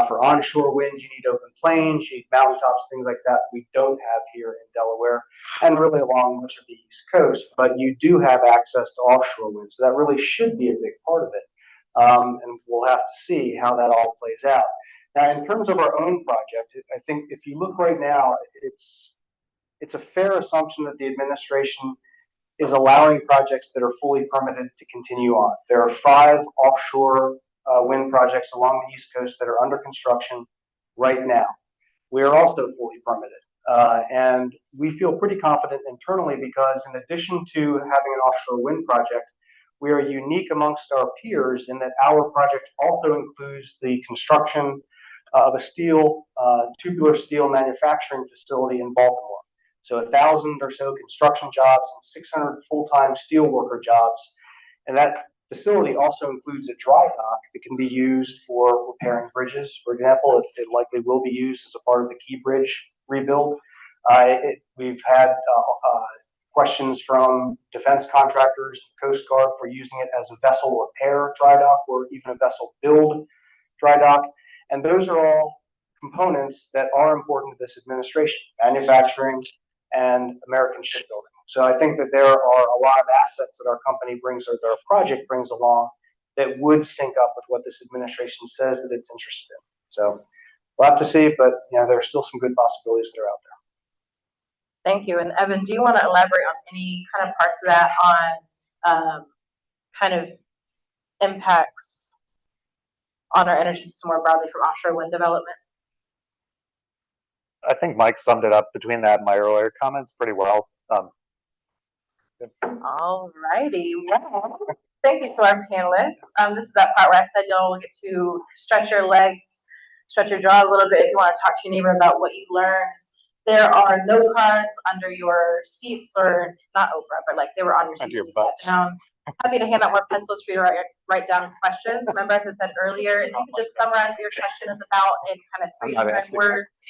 For onshore wind, you need open plains, you need mountaintops, things like that we don't have here in Delaware and really along much of the East Coast, but you do have access to offshore wind, so that really should be a big part of it. And we'll have to see how that all plays out. Now, in terms of our own project, I think if you look right now, it's a fair assumption that the administration is allowing projects that are fully permitted to continue on. There are 5 offshore wind projects along the East Coast that are under construction right now. We are also fully permitted. And we feel pretty confident internally because in addition to having an offshore wind project, we are unique amongst our peers in that our project also includes the construction of a tubular steel manufacturing facility in Baltimore. So 1,000 or so construction jobs and 600 full-time steelworker jobs. And that facility also includes a dry dock that can be used for repairing bridges. For example, it likely will be used as a part of the Key Bridge rebuild. We've had questions from defense contractors, Coast Guard for using it as a vessel repair dry dock or even a vessel build dry dock. And those are all components that are important to this administration, manufacturing and American shipbuilding. So I think that there are a lot of assets that our company brings or that our project brings along that would sync up with what this administration says that it's interested in. So we'll have to see, but there are still some good possibilities that are out there. Thank you. And Evan, do you want to elaborate on any kind of parts of that on kind of impacts on our energy system more broadly from offshore wind development? I think Mike summed it up between that and my earlier comments pretty well. All righty. Well, thank you to our panelists. This is that part where I said y'all will get to stretch your legs, stretch your jaw a little bit if you want to talk to your neighbor about what you learned. There are note cards under your seats, or not Oprah, but like they were on your seats when you sat down. Happy to hand out more pencils for you to write down questions. Remember, as I said earlier, if you could just summarize what your question is about in kind of 3 words,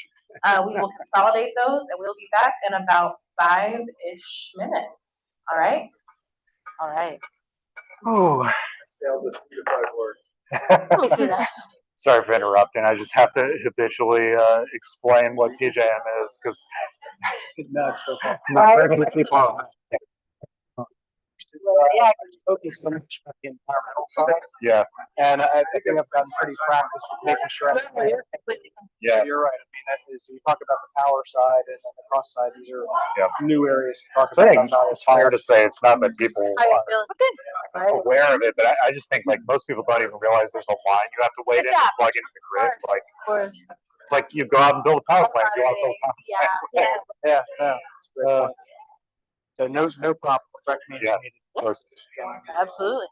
we will consolidate those and we'll be back in about 5-ish minutes. All right? All right. Oh. Let me see that. Sorry for interrupting. I just have to habitually explain what PJM is because not very many people. Yeah, focus so much on the environmental side. Yeah. And I think I've gotten pretty practiced with making sure. Yeah. You're right. I mean, that is, we talk about the power side and the cross side. These are new areas to talk So I about. think it's fair to say it's not that people are aware of it, but I just think like most people don't even realize there's a line you have to wait in to plug into the grid. Like, it's like you go out and build a power plant. You want to build a power plant. Yeah. So no problem. Yeah. Absolutely.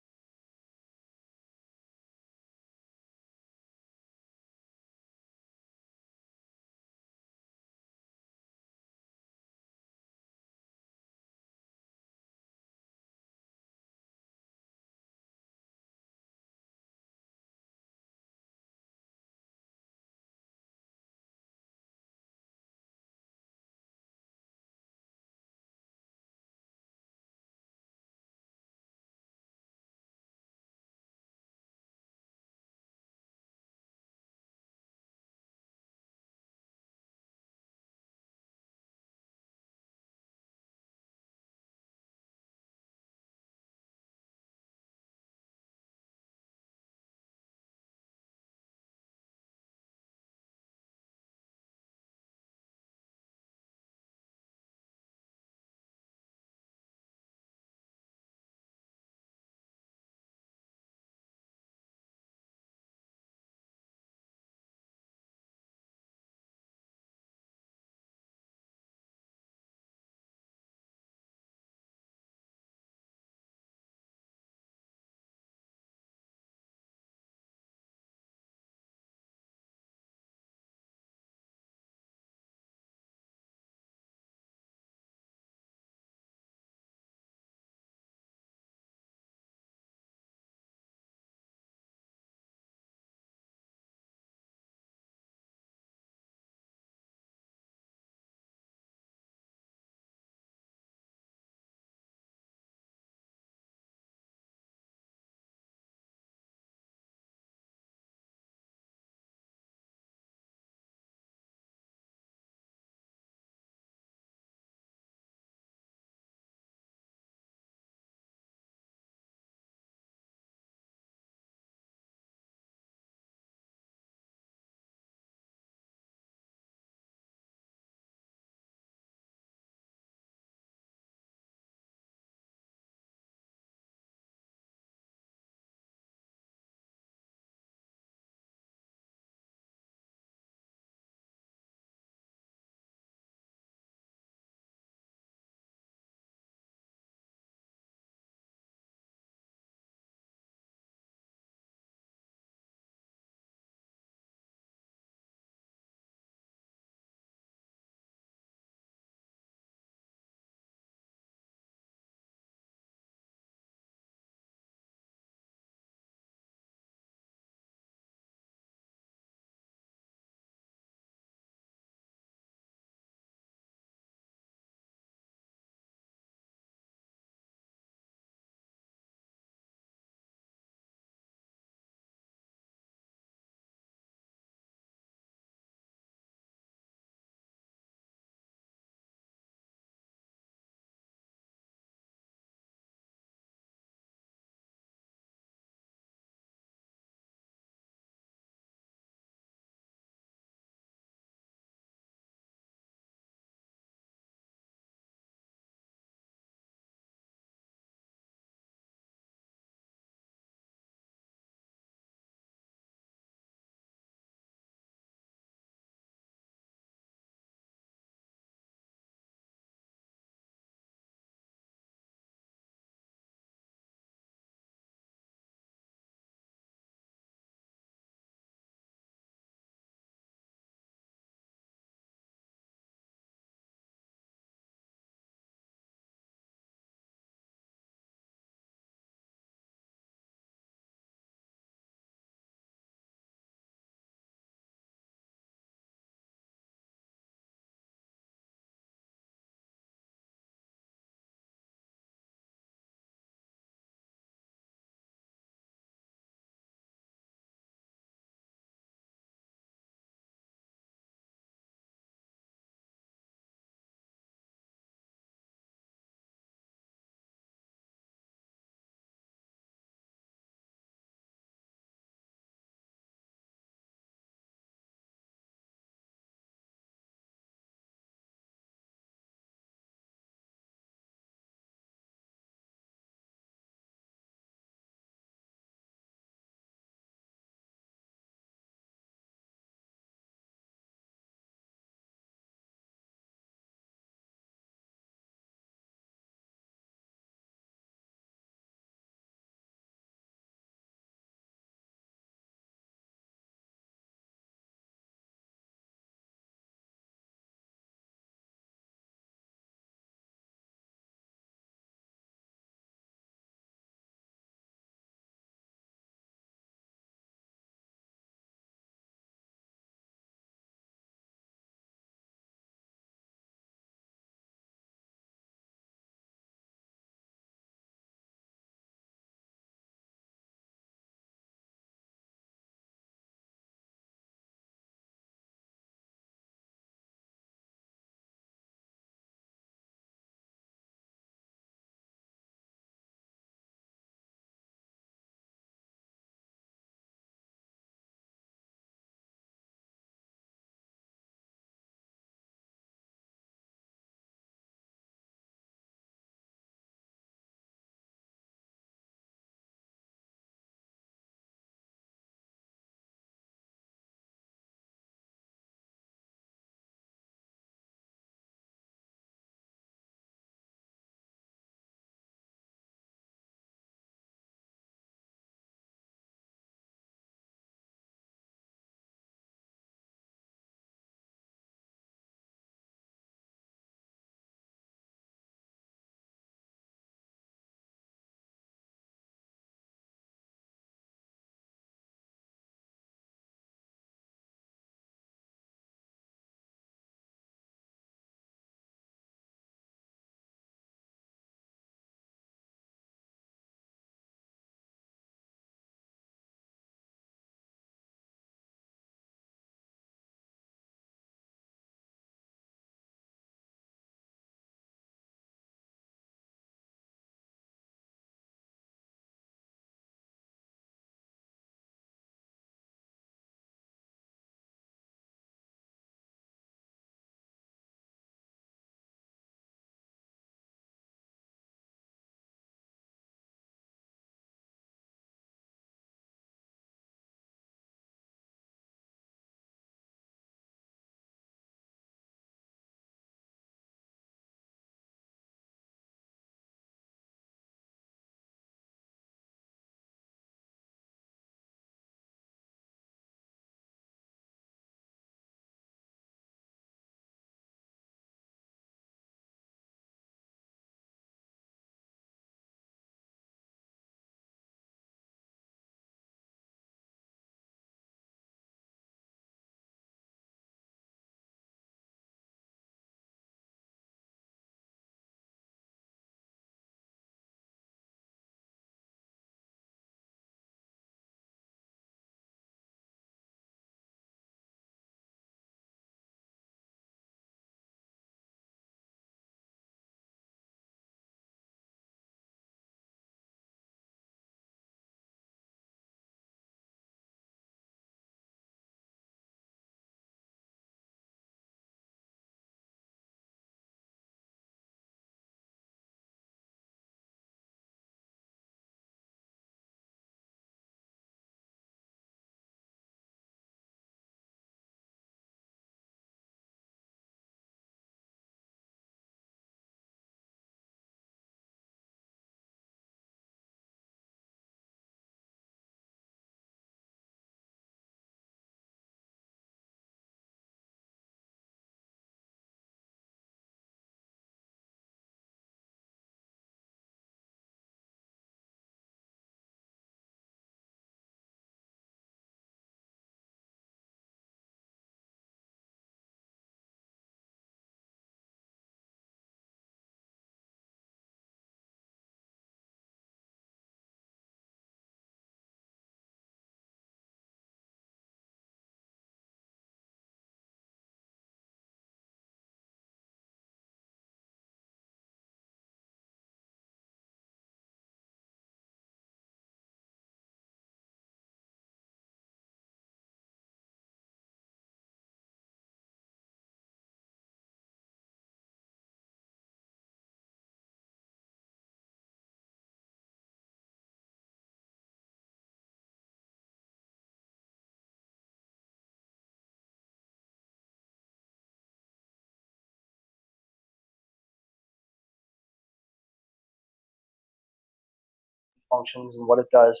functions and what it does.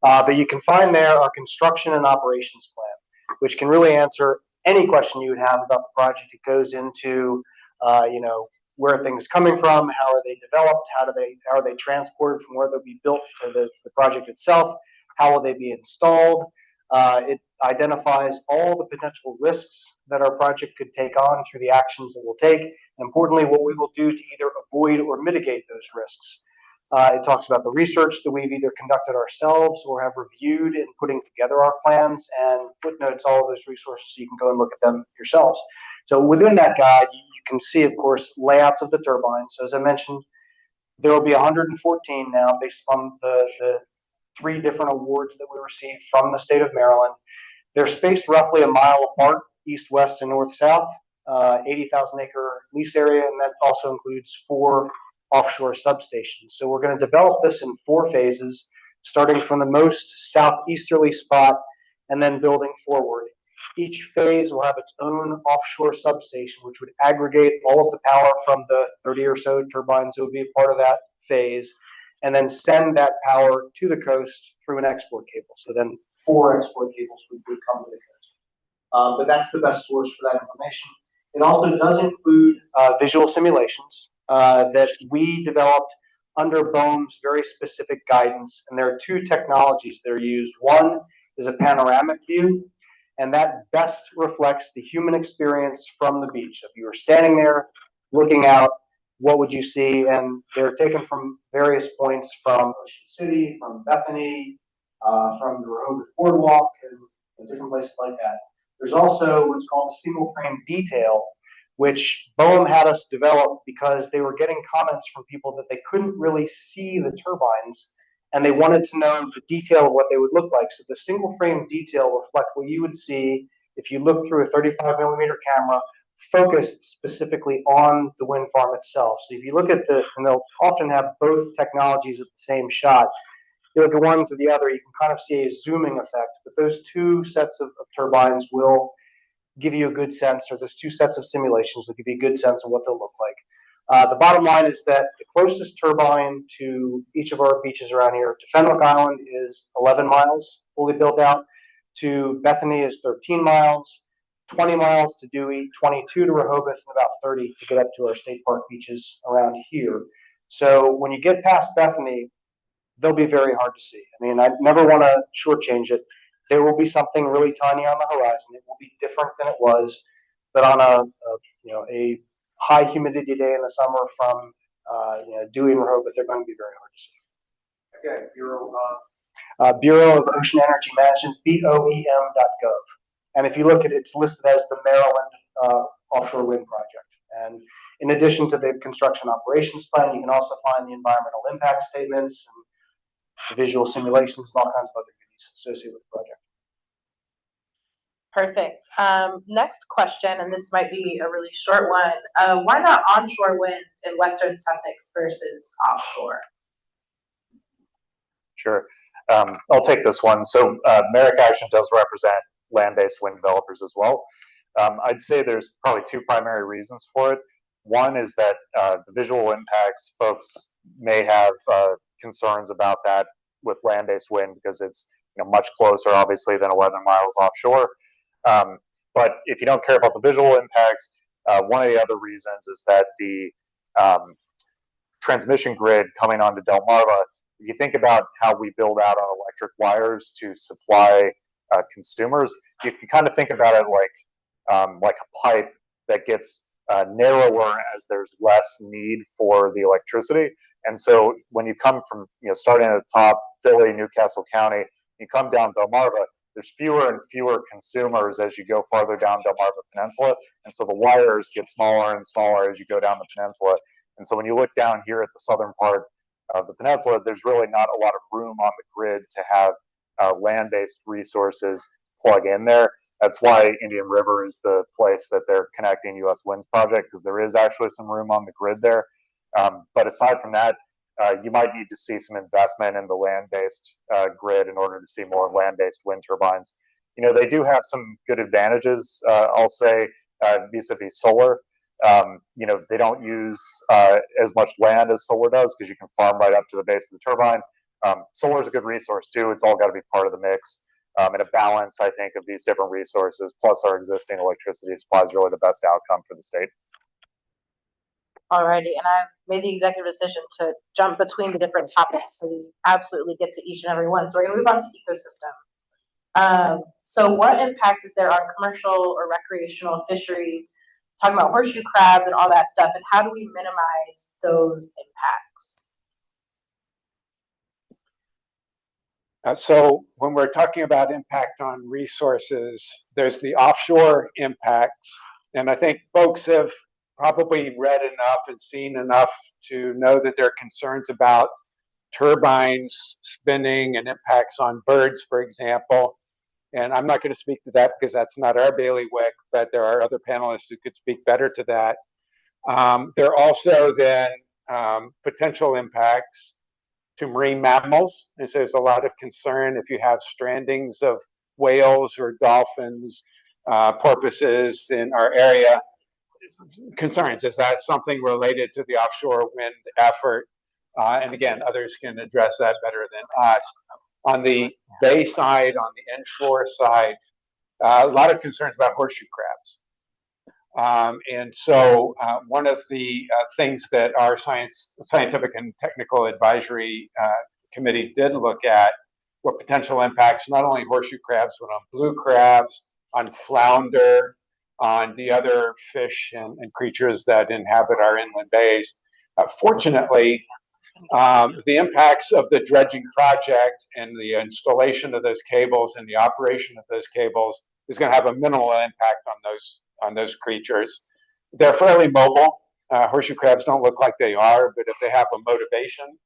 But you can find there our construction and operations plan, which can really answer any question you would have about the project. It goes into, where are things coming from, how are they developed, how are they transported from where they'll be built to the project itself, how will they be installed. It identifies all the potential risks that our project could take on through the actions that we'll take, and importantly, what we will do to either avoid or mitigate those risks. It talks about the research that we've either conducted ourselves or have reviewed in putting together our plans, and footnotes all of those resources so you can go and look at them yourselves. So within that guide, you can see, of course, layouts of the turbines. So as I mentioned, there will be 114 now based on the 3 different awards that we received from the state of Maryland. They're spaced roughly a mile apart, east, west, and north, south, 80,000 acre lease area, and that also includes 4 offshore substations. So we're going to develop this in 4 phases, starting from the most southeasterly spot and then building forward. Each phase will have its own offshore substation, which would aggregate all of the power from the 30 or so turbines that would be a part of that phase, and then send that power to the coast through an export cable. So then 4 export cables would come to the coast. But that's the best source for that information. It also does include visual simulations that we developed under BOEM's very specific guidance. And there are 2 technologies that are used. One is a panoramic view, and that best reflects the human experience from the beach. If you were standing there looking out, what would you see? And they're taken from various points from Ocean City, from Bethany, from the Rehoboth Boardwalk, and different places like that. There's also what's called a single frame detail, which BOEM had us develop because they were getting comments from people that they couldn't really see the turbines, and they wanted to know the detail of what they would look like. So the single frame detail reflect what you would see if you look through a 35 millimeter camera focused specifically on the wind farm itself. So if you look at and they'll often have both technologies at the same shot, you look at one to the other, you can kind of see a zooming effect, but those 2 sets of turbines will give you a good sense, or those 2 sets of simulations will give you a good sense of what they'll look like. The bottom line is that the closest turbine to each of our beaches around here, to Fenwick Island, is 11 miles fully built out, to Bethany is 13 miles, 20 miles to Dewey, 22 to Rehoboth, and about 30 to get up to our state park beaches around here. So when you get past Bethany, they'll be very hard to see. I mean, I never want to shortchange it. There will be something really tiny on the horizon. It will be different than it was, but on a high humidity day in the summer from Dewey and Rehoboth, they're going to be very hard to see. Okay, Bureau of Ocean Energy Management, BOEM.gov. And if you look at it, it's listed as the Maryland Offshore Wind Project. And in addition to the construction operations plan, you can also find the environmental impact statements and the visual simulations and all kinds of other goodies associated with the project. Perfect. Next question, and this might be a really short one. Why not onshore wind in Western Sussex versus offshore? Sure. I'll take this one. So Merrick Action does represent land-based wind developers as well. I'd say there's probably 2 primary reasons for it. One is that the visual impacts, folks may have concerns about that with land-based wind because it's much closer, obviously, than 11 miles offshore. But if you don't care about the visual impacts, one of the other reasons is that the transmission grid coming onto Delmarva, if you think about how we build out our electric wires to supply consumers, you can kind of think about it like a pipe that gets narrower as there's less need for the electricity. And so when you come from, starting at the top, Philly, Newcastle County, you come down Delmarva, there's fewer and fewer consumers as you go farther down Delmarva Peninsula. And so the wires get smaller and smaller as you go down the peninsula. And so when you look down here at the southern part of the peninsula, there's really not a lot of room on the grid to have land-based resources plug in there. That's why Indian River is the place that they're connecting U.S. Winds project, because there is actually some room on the grid there. But aside from that, you might need to see some investment in the land-based grid in order to see more land-based wind turbines. They do have some good advantages, I'll say, vis-a-vis solar. They don't use as much land as solar does because you can farm right up to the base of the turbine. Solar is a good resource too. It's all got to be part of the mix. And a balance, I think, of these different resources plus our existing electricity supply is really the best outcome for the state. Alrighty, and I've made the executive decision to jump between the different topics, so we absolutely get to each and every one. So we're gonna move on to ecosystem. So what impacts is there on commercial or recreational fisheries? Talking about horseshoe crabs and all that stuff, and how do we minimize those impacts? So when we're talking about impact on resources, there's the offshore impacts. And I think folks have probably read enough and seen enough to know that there are concerns about turbines spinning and impacts on birds, for example. And I'm not going to speak to that because that's not our bailiwick, but there are other panelists who could speak better to that. There are also then potential impacts to marine mammals. And so there's a lot of concern if you have strandings of whales or dolphins, porpoises in our area. Concerns, is that something related to the offshore wind effort? And again, others can address that better than us. On the bay side, on the inshore side, a lot of concerns about horseshoe crabs. And so one of the things that our scientific and technical advisory committee did look at were potential impacts, not only horseshoe crabs, but on blue crabs, on flounder, on the other fish and creatures that inhabit our inland bays. Fortunately, the impacts of the dredging project and the installation of those cables and the operation of those cables is going to have a minimal impact on those creatures. They're fairly mobile. Horseshoe crabs don't look like they are, but if they have a motivation,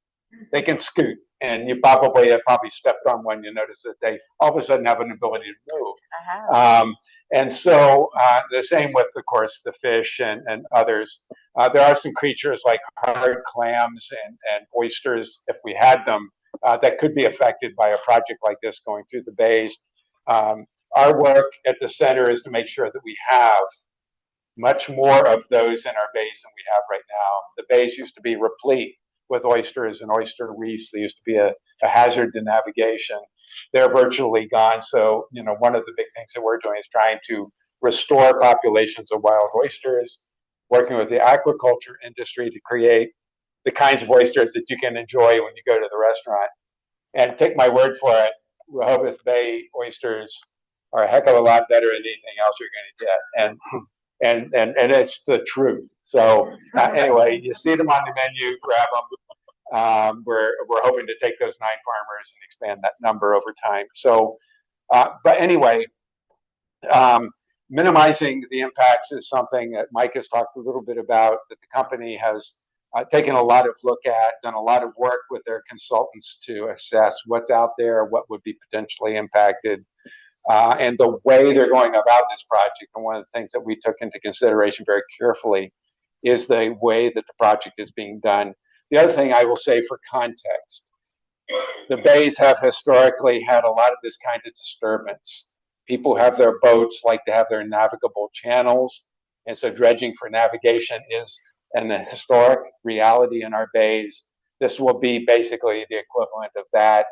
they can scoot. And you probably have stepped on one. You notice that they all of a sudden have an ability to move. And so the same with, of course, the fish and others. There are some creatures like hard clams and oysters, if we had them, that could be affected by a project like this going through the bays. Our work at the center is to make sure that we have much more of those in our bays than we have right now. The bays used to be replete with oysters and oyster reefs. They used to be a hazard to navigation. They're virtually gone. So, one of the big things that we're doing is trying to restore populations of wild oysters, working with the aquaculture industry to create the kinds of oysters that you can enjoy when you go to the restaurant. And take my word for it, Rehoboth Bay oysters are a heck of a lot better than anything else you're going to get. And it's the truth. So anyway, you see them on the menu, grab them. We're hoping to take those 9 farmers and expand that number over time. So, but anyway, minimizing the impacts is something that Mike has talked a little bit about, that the company has taken a lot of look at, done a lot of work with their consultants to assess what's out there, what would be potentially impacted, and the way they're going about this project. And one of the things that we took into consideration very carefully is the way that the project is being done. The other thing I will say for context, the bays have historically had a lot of this kind of disturbance. People have their boats like to have their navigable channels. And so dredging for navigation is an historic reality in our bays. This will be basically the equivalent of that.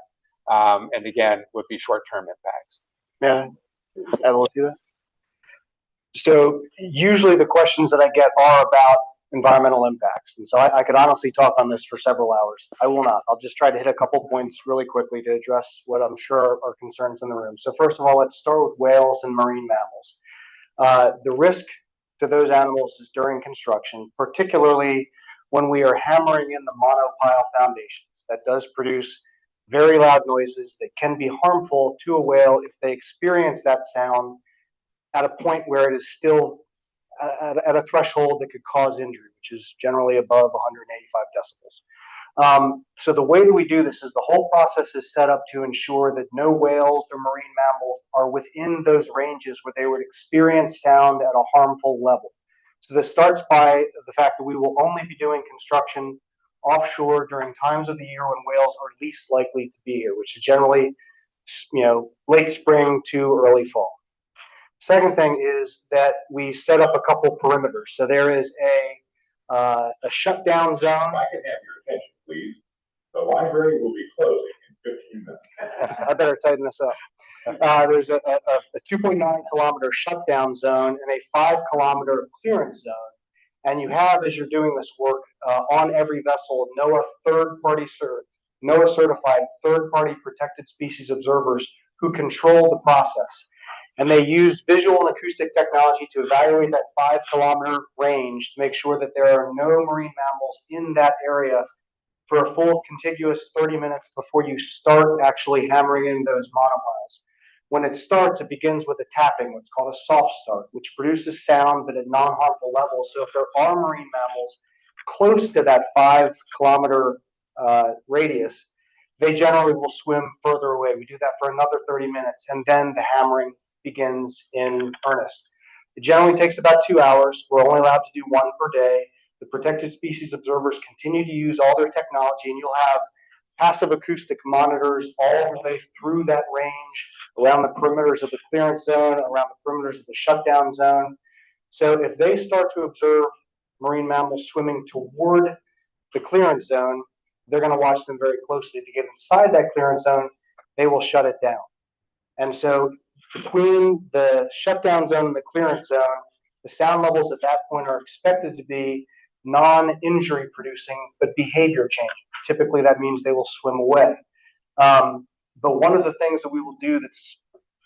And again, would be short-term impacts. Yeah, add a little to that. So usually the questions that I get are about environmental impacts. And so I could honestly talk on this for several hours. I will not. I'll just try to hit a couple points really quickly to address what I'm sure are concerns in the room. So first of all, let's start with whales and marine mammals. The risk to those animals is during construction, particularly when we are hammering in the monopile foundations. That does produce very loud noises that can be harmful to a whale if they experience that sound at a point where it is still at a threshold that could cause injury, which is generally above 185 decibels. So the way that we do this is the whole process is set up to ensure that no whales or marine mammals are within those ranges where they would experience sound at a harmful level. So this starts by the fact that we will only be doing construction offshore during times of the year when whales are least likely to be here, which is generally, late spring to early fall. Second thing is that we set up a couple perimeters. So there is a shutdown zone. If I can have your attention, please. The library will be closing I better tighten this up. There's a 2.9 kilometer shutdown zone and a 5 kilometer clearance zone. And you have, as you're doing this work, on every vessel, NOAA certified third-party protected species observers who control the process. And they use visual and acoustic technology to evaluate that 5 kilometer range to make sure that there are no marine mammals in that area for a full contiguous 30 minutes before you start actually hammering in those monopiles. When it starts, it begins with a tapping, what's called a soft start, which produces sound but at non-harmful levels. So if there are marine mammals close to that 5 kilometer radius, they generally will swim further away. We do that for another 30 minutes, and then the hammering begins in earnest. It generally takes about 2 hours. We're only allowed to do one per day. The protected species observers continue to use all their technology, and you'll have passive acoustic monitors all the way through that range, around the perimeters of the clearance zone, around the perimeters of the shutdown zone. So if they start to observe marine mammals swimming toward the clearance zone, they're going to watch them very closely. To get inside that clearance zone, they will shut it down. And so between the shutdown zone and the clearance zone, the sound levels at that point are expected to be non-injury producing, but behavior changing. Typically, that means they will swim away. But one of the things that we will do that's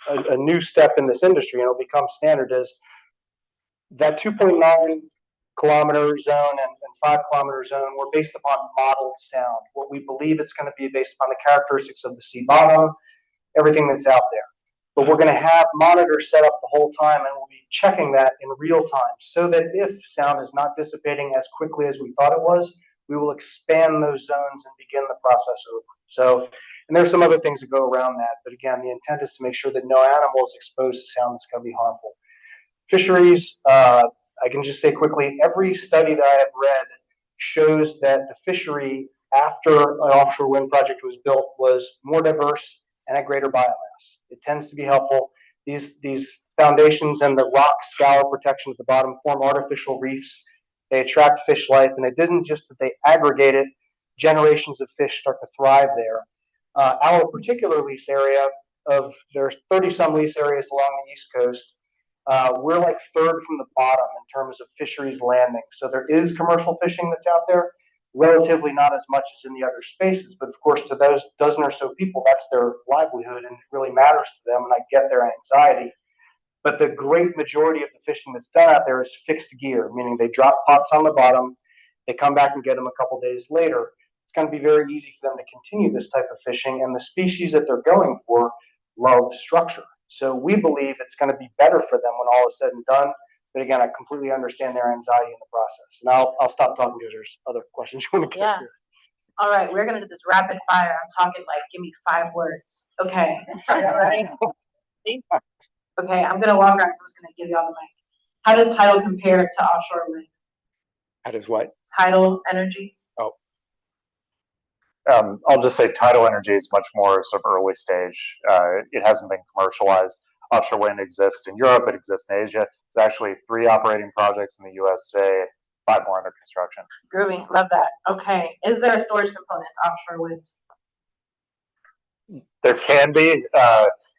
a new step in this industry, and it'll become standard, is that 2.9 kilometer zone and 5 kilometer zone were based upon modeled sound. What we believe it's going to be based upon the characteristics of the sea bottom, everything that's out there. But we're going to have monitors set up the whole time, and we'll be checking that in real time so that if sound is not dissipating as quickly as we thought it was, we will expand those zones and begin the process over. So, and there's some other things that go around that, but again, the intent is to make sure that no animal is exposed to sound that's going to be harmful. Fisheries, I can just say quickly, every study that I have read shows that the fishery after an offshore wind project was built was more diverse and at greater biomass. It tends to be helpful. These foundations and the rock scour protection at the bottom form artificial reefs. They attract fish life, and it isn't just that they aggregate it, generations of fish start to thrive there. Our particular lease area, there's 30-some lease areas along the East Coast. We're like third from the bottom in terms of fisheries landing. So there is commercial fishing that's out there, relatively not as much as in the other spaces. But of course, to those dozen or so people, that's their livelihood and it really matters to them. And I get their anxiety. But the great majority of the fishing that's done out there is fixed gear, meaning they drop pots on the bottom, they come back and get them a couple days later. It's going to be very easy for them to continue this type of fishing. And the species that they're going for love structure. So we believe it's going to be better for them when all is said and done. But again, I completely understand their anxiety in the process. And I'll stop talking because there's other questions you want to get to. All right, we're gonna do this rapid fire. I'm talking like, give me 5 words. Okay. Okay, I'm gonna walk around, so I'm just gonna give you all the mic. How does tidal compare to offshore wind? How does what? Tidal energy. I'll just say tidal energy is much more sort of early stage. It hasn't been commercialized. Offshore wind exists in Europe. It exists in Asia. There's actually 3 operating projects in the U.S. today, 5 more under construction. Groovy, love that. Okay, is there a storage component to offshore wind? There can be.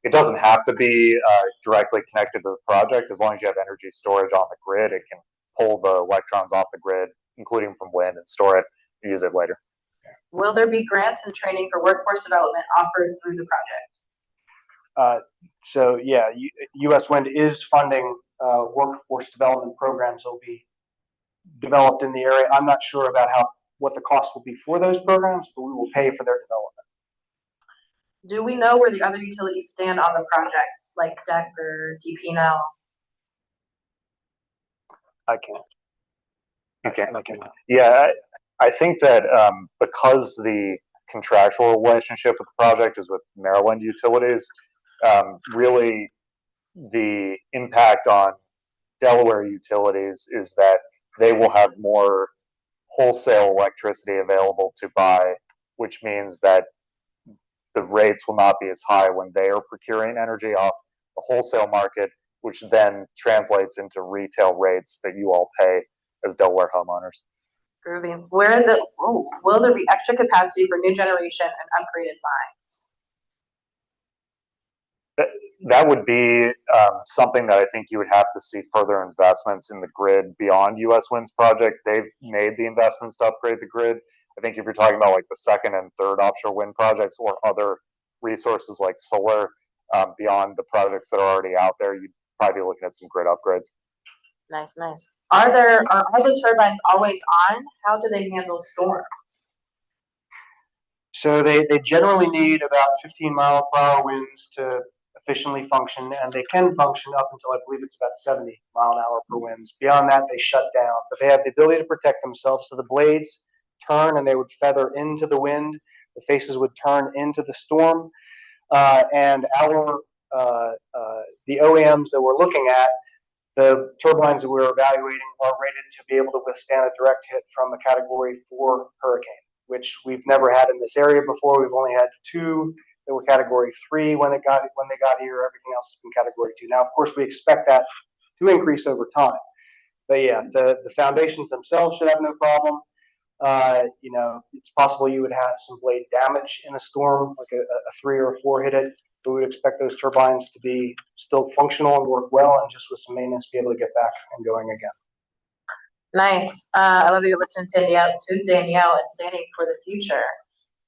It doesn't have to be directly connected to the project. As long as you have energy storage on the grid, it can pull the electrons off the grid, including from wind, and store it and use it later. Will there be grants and training for workforce development offered through the project? So yeah, U.S. Wind is funding workforce development programs that will be developed in the area. I'm not sure about what the cost will be for those programs, but we will pay for their development. Do we know where the other utilities stand on the projects, like DEC or DP now? I can't. Okay. I cannot. Yeah, I think that because the contractual relationship with the project is with Maryland utilities, really the impact on Delaware utilities is that they will have more wholesale electricity available to buy, which means that the rates will not be as high when they are procuring energy off the wholesale market, which then translates into retail rates that you all pay as Delaware homeowners. Groovy. Will there be extra capacity for new generation and upgraded lines? That would be something that I think you would have to see further investments in the grid beyond US Wind's project. They've made the investments to upgrade the grid. I think if you're talking about like the second and third offshore wind projects or other resources like solar, beyond the projects that are already out there, you'd probably be looking at some grid upgrades. Nice, nice. Are the turbines always on? How do they handle storms? So they generally need about 15-mile-per-hour winds to efficiently function, and they can function up until I believe it's about 70-mile-an-hour per winds. Beyond that, they shut down, but they have the ability to protect themselves. So the blades turn and they would feather into the wind. The faces would turn into the storm, and the OEMs that we're looking at, the turbines that we're evaluating are rated to be able to withstand a direct hit from a Category 4 hurricane, which we've never had in this area before. We've only had 2 that were Category 3 when they got here. Everything else has been Category 2. Now, of course, we expect that to increase over time. But yeah, the foundations themselves should have no problem. It's possible you would have some blade damage in a storm, like a 3 or a 4 hit it. But we would expect those turbines to be still functional and work well, and just with some maintenance, be able to get back and going again. Nice. I love that you're listening to Danielle and planning for the future.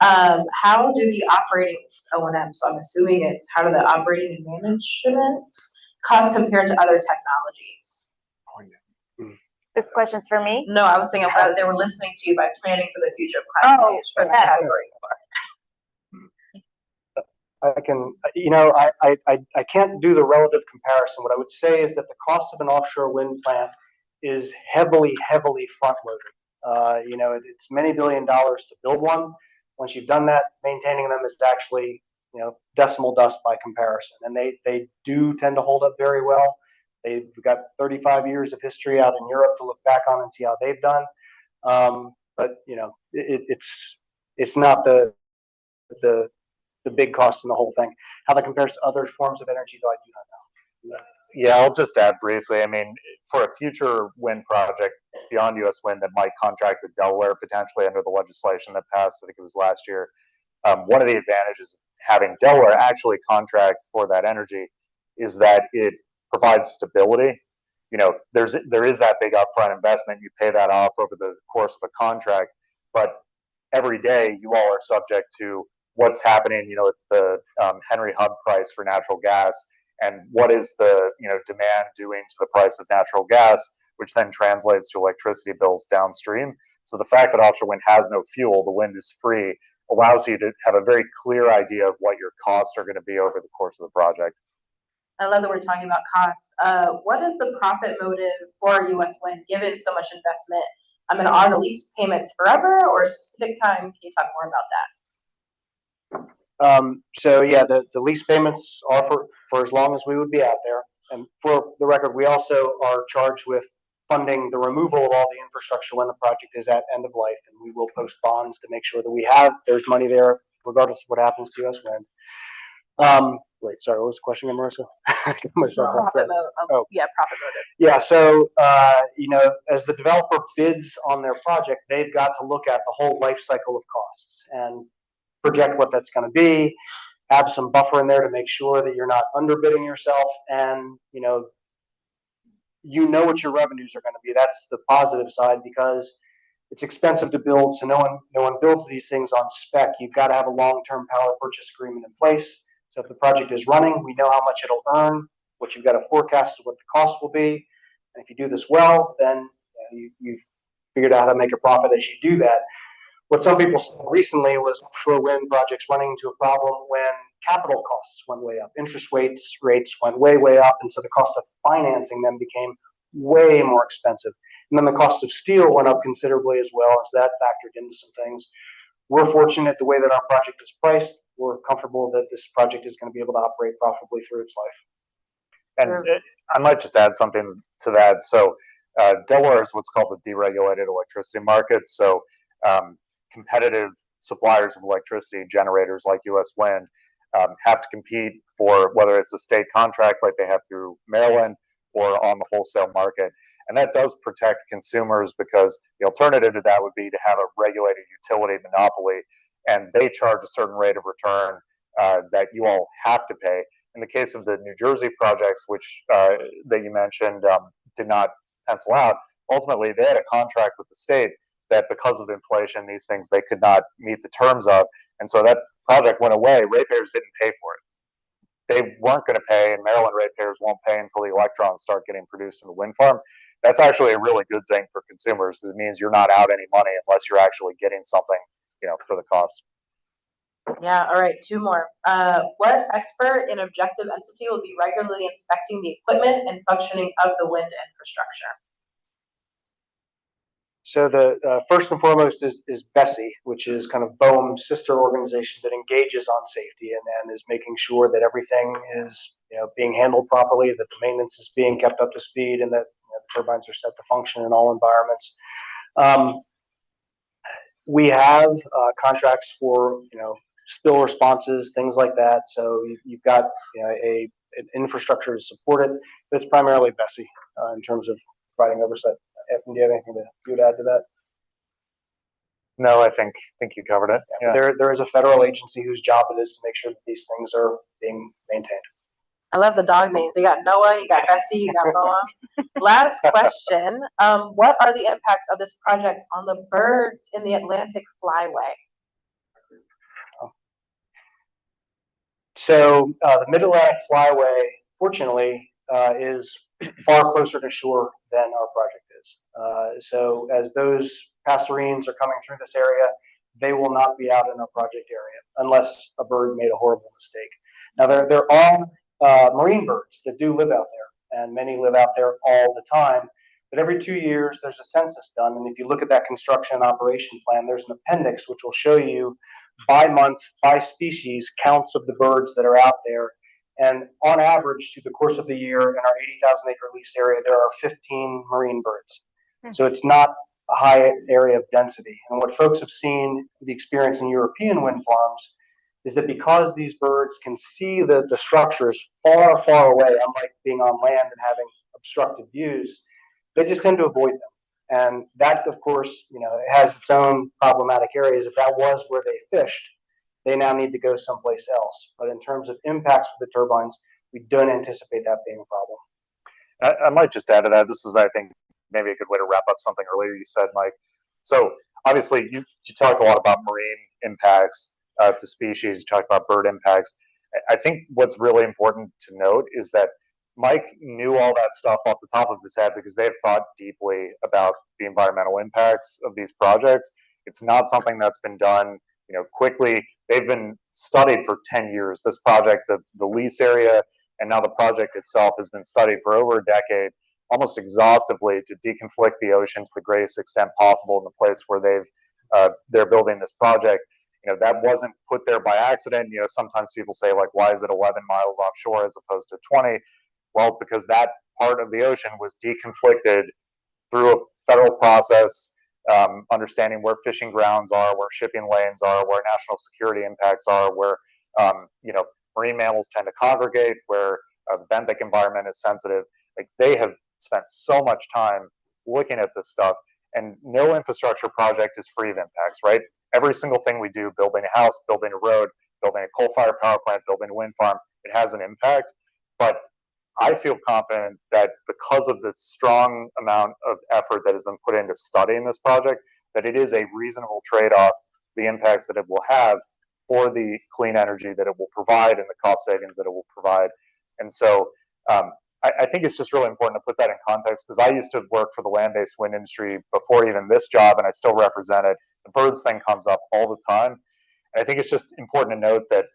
How do the operating O&M, so I'm assuming it's how do the operating and management cost compared to other technologies? This question's for me? No, I was saying they were listening to you by planning for the future of climate change for the yes. Category 4. I can't do the relative comparison. What I would say is that the cost of an offshore wind plant is heavily front-loaded. It's many $1 billion to build one. Once you've done that, maintaining them is actually, decimal dust by comparison. And they do tend to hold up very well. They've got 35 years of history out in Europe to look back on and see how they've done. But it's not the big cost in the whole thing. How that compares to other forms of energy, though, I do not know. Yeah, I'll just add briefly. I mean, for a future wind project beyond US Wind that might contract with Delaware potentially under the legislation that passed, I think it was last year, one of the advantages of having Delaware actually contract for that energy is that it provides stability. There is that big upfront investment. You pay that off over the course of a contract, but every day you all are subject to what's happening, at the Henry Hub price for natural gas, and what is the demand doing to the price of natural gas, which then translates to electricity bills downstream. So the fact that offshore wind has no fuel, the wind is free, allows you to have a very clear idea of what your costs are going to be over the course of the project. I love that we're talking about costs. What is the profit motive for US Wind given so much investment? Are the lease payments forever or a specific time? Can you talk more about that? So yeah, the lease payments are for as long as we would be out there. And for the record, we also are charged with funding the removal of all the infrastructure when the project is at end of life, and we will post bonds to make sure that there's money there regardless of what happens to US Wind. Wait, sorry, what was the question again, Marissa? Profit motive. Profit motive. Yeah, so as the developer bids on their project, they've got to look at the whole life cycle of costs and project what that's going to be, have some buffer in there to make sure that you're not underbidding yourself, and what your revenues are going to be. That's the positive side, because it's expensive to build, so no one builds these things on spec. You've got to have a long-term power purchase agreement in place. So if the project is running, we know how much it'll earn, what you've got to forecast is what the cost will be. And if you do this well, then you've figured out how to make a profit as you do that. What some people saw recently was offshore wind projects running into a problem when capital costs went way up. Interest rates went way up, and so the cost of financing them became way more expensive. And then the cost of steel went up considerably as well, as that factored into some things. We're fortunate the way that our project is priced. We're comfortable that this project is going to be able to operate profitably through its life. And I might just add something to that. So Delaware is what's called the deregulated electricity market. So competitive suppliers of electricity, generators like US Wind, have to compete for whether it's a state contract like they have through Maryland or on the wholesale market. And that does protect consumers, because the alternative to that would be to have a regulated utility monopoly, and they charge a certain rate of return that you all have to pay. in the case of the New Jersey projects, which that you mentioned did not pencil out, ultimately they had a contract with the state that because of inflation, these things they could not meet the terms of. And so that project went away. Ratepayers didn't pay for it. They weren't going to pay, and Maryland ratepayers won't pay until the electrons start getting produced in the wind farm. That's actually a really good thing for consumers because it means you're not out any money unless you're actually getting something, for the cost. Yeah, all right, two more. What expert and objective entity will be regularly inspecting the equipment and functioning of the wind infrastructure? So the first and foremost is Bessie, which is kind of BOEM's sister organization that engages on safety and is making sure that everything is being handled properly, that the maintenance is being kept up to speed, and that the turbines are set to function in all environments. We have contracts for spill responses, things like that. So you've got an infrastructure to support it, but it's primarily Bessie in terms of providing oversight. Evan, do you have anything to add to that? No, I think you covered it. Yeah. There is a federal agency whose job it is to make sure that these things are being maintained. I love the dog names. You got Noah, you got Bessie, you got Noah. Last question. What are the impacts of this project on the birds in the Atlantic Flyway? So the Mid-Atlantic Flyway, fortunately, is far closer to shore than our project is. So as those passerines are coming through this area, they will not be out in our project area unless a bird made a horrible mistake. Now there are marine birds that do live out there, and many live out there all the time. But every 2 years, there's a census done, and if you look at that construction and operation plan, there's an appendix which will show you by month, by species, counts of the birds that are out there. And on average, through the course of the year, in our 80,000 acre lease area, there are 15 marine birds. So it's not a high area of density. And what folks have seen, the experience in European wind farms, is that because these birds can see the structures far, far away, unlike being on land and having obstructed views, they just tend to avoid them. And that, of course, it has its own problematic areas. If that was where they fished, they now need to go someplace else. But in terms of impacts for the turbines, we don't anticipate that being a problem. I might just add to that. This is, I think, maybe a good way to wrap up something earlier you said, Mike. So obviously, you talk a lot about marine impacts to species. You talk about bird impacts. I think what's really important to note is that Mike knew all that stuff off the top of his head because they've thought deeply about the environmental impacts of these projects. It's not something that's been done, quickly. They've been studied for 10 years. This project, the lease area, and now the project itself has been studied for over a decade, almost exhaustively, to deconflict the ocean to the greatest extent possible in the place where they're building this project. That wasn't put there by accident. Sometimes people say, like, why is it 11 miles offshore as opposed to 20? Well, because that part of the ocean was deconflicted through a federal process, understanding where fishing grounds are, where shipping lanes are, where national security impacts are, where marine mammals tend to congregate, where the benthic environment is sensitive. Like, they have spent so much time looking at this stuff, and no infrastructure project is free of impacts, right? Every single thing we do, building a house, building a road, building a coal-fired power plant, building a wind farm, it has an impact. But I feel confident that because of the strong amount of effort that has been put into studying this project, that it is a reasonable trade-off, the impacts that it will have for the clean energy that it will provide and the cost savings that it will provide. And so I think it's just really important to put that in context, because I used to work for the land-based wind industry before even this job, and I still represent it. The birds thing comes up all the time. And I think it's just important to note that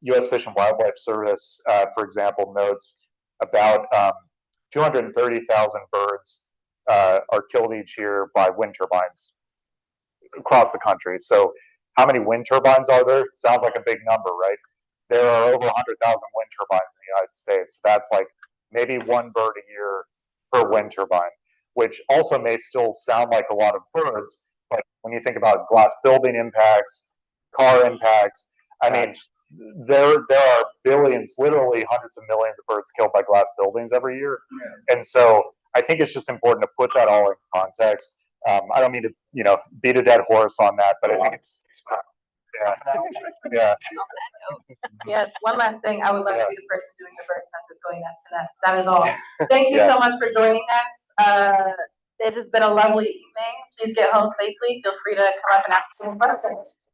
U.S. Fish and Wildlife Service, for example, notes about 230,000 birds are killed each year by wind turbines across the country. So how many wind turbines are there? Sounds like a big number, right? There are over 100,000 wind turbines in the United States. So that's like maybe one bird a year per wind turbine, which also may still sound like a lot of birds, but when you think about glass building impacts, car impacts, I mean, there are billions, literally hundreds of millions of birds killed by glass buildings every year. Yeah. And so I think it's just important to put that all in context. I don't mean to, beat a dead horse on that, but I think it's Yeah. Yeah. Yes, one last thing, I would love to be the person doing the bird census going nest to nest. That is all. Thank you Yeah. so much for joining us. It has been a lovely evening. Please get home safely. Feel free to come up and ask some questions.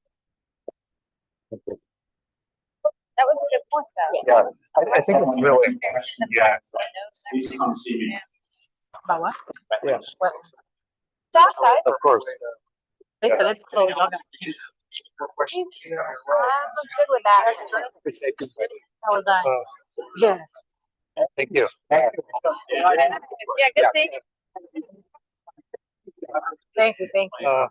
That was a good point, though. Yeah. I think it's really important. Yeah. About what? Yes. What? Josh, guys. Of course. They said it's closed. Okay. I'm good with that. How was I? Yeah. Thank you. Yeah, good seeing you. Thank you, thank you. Uh,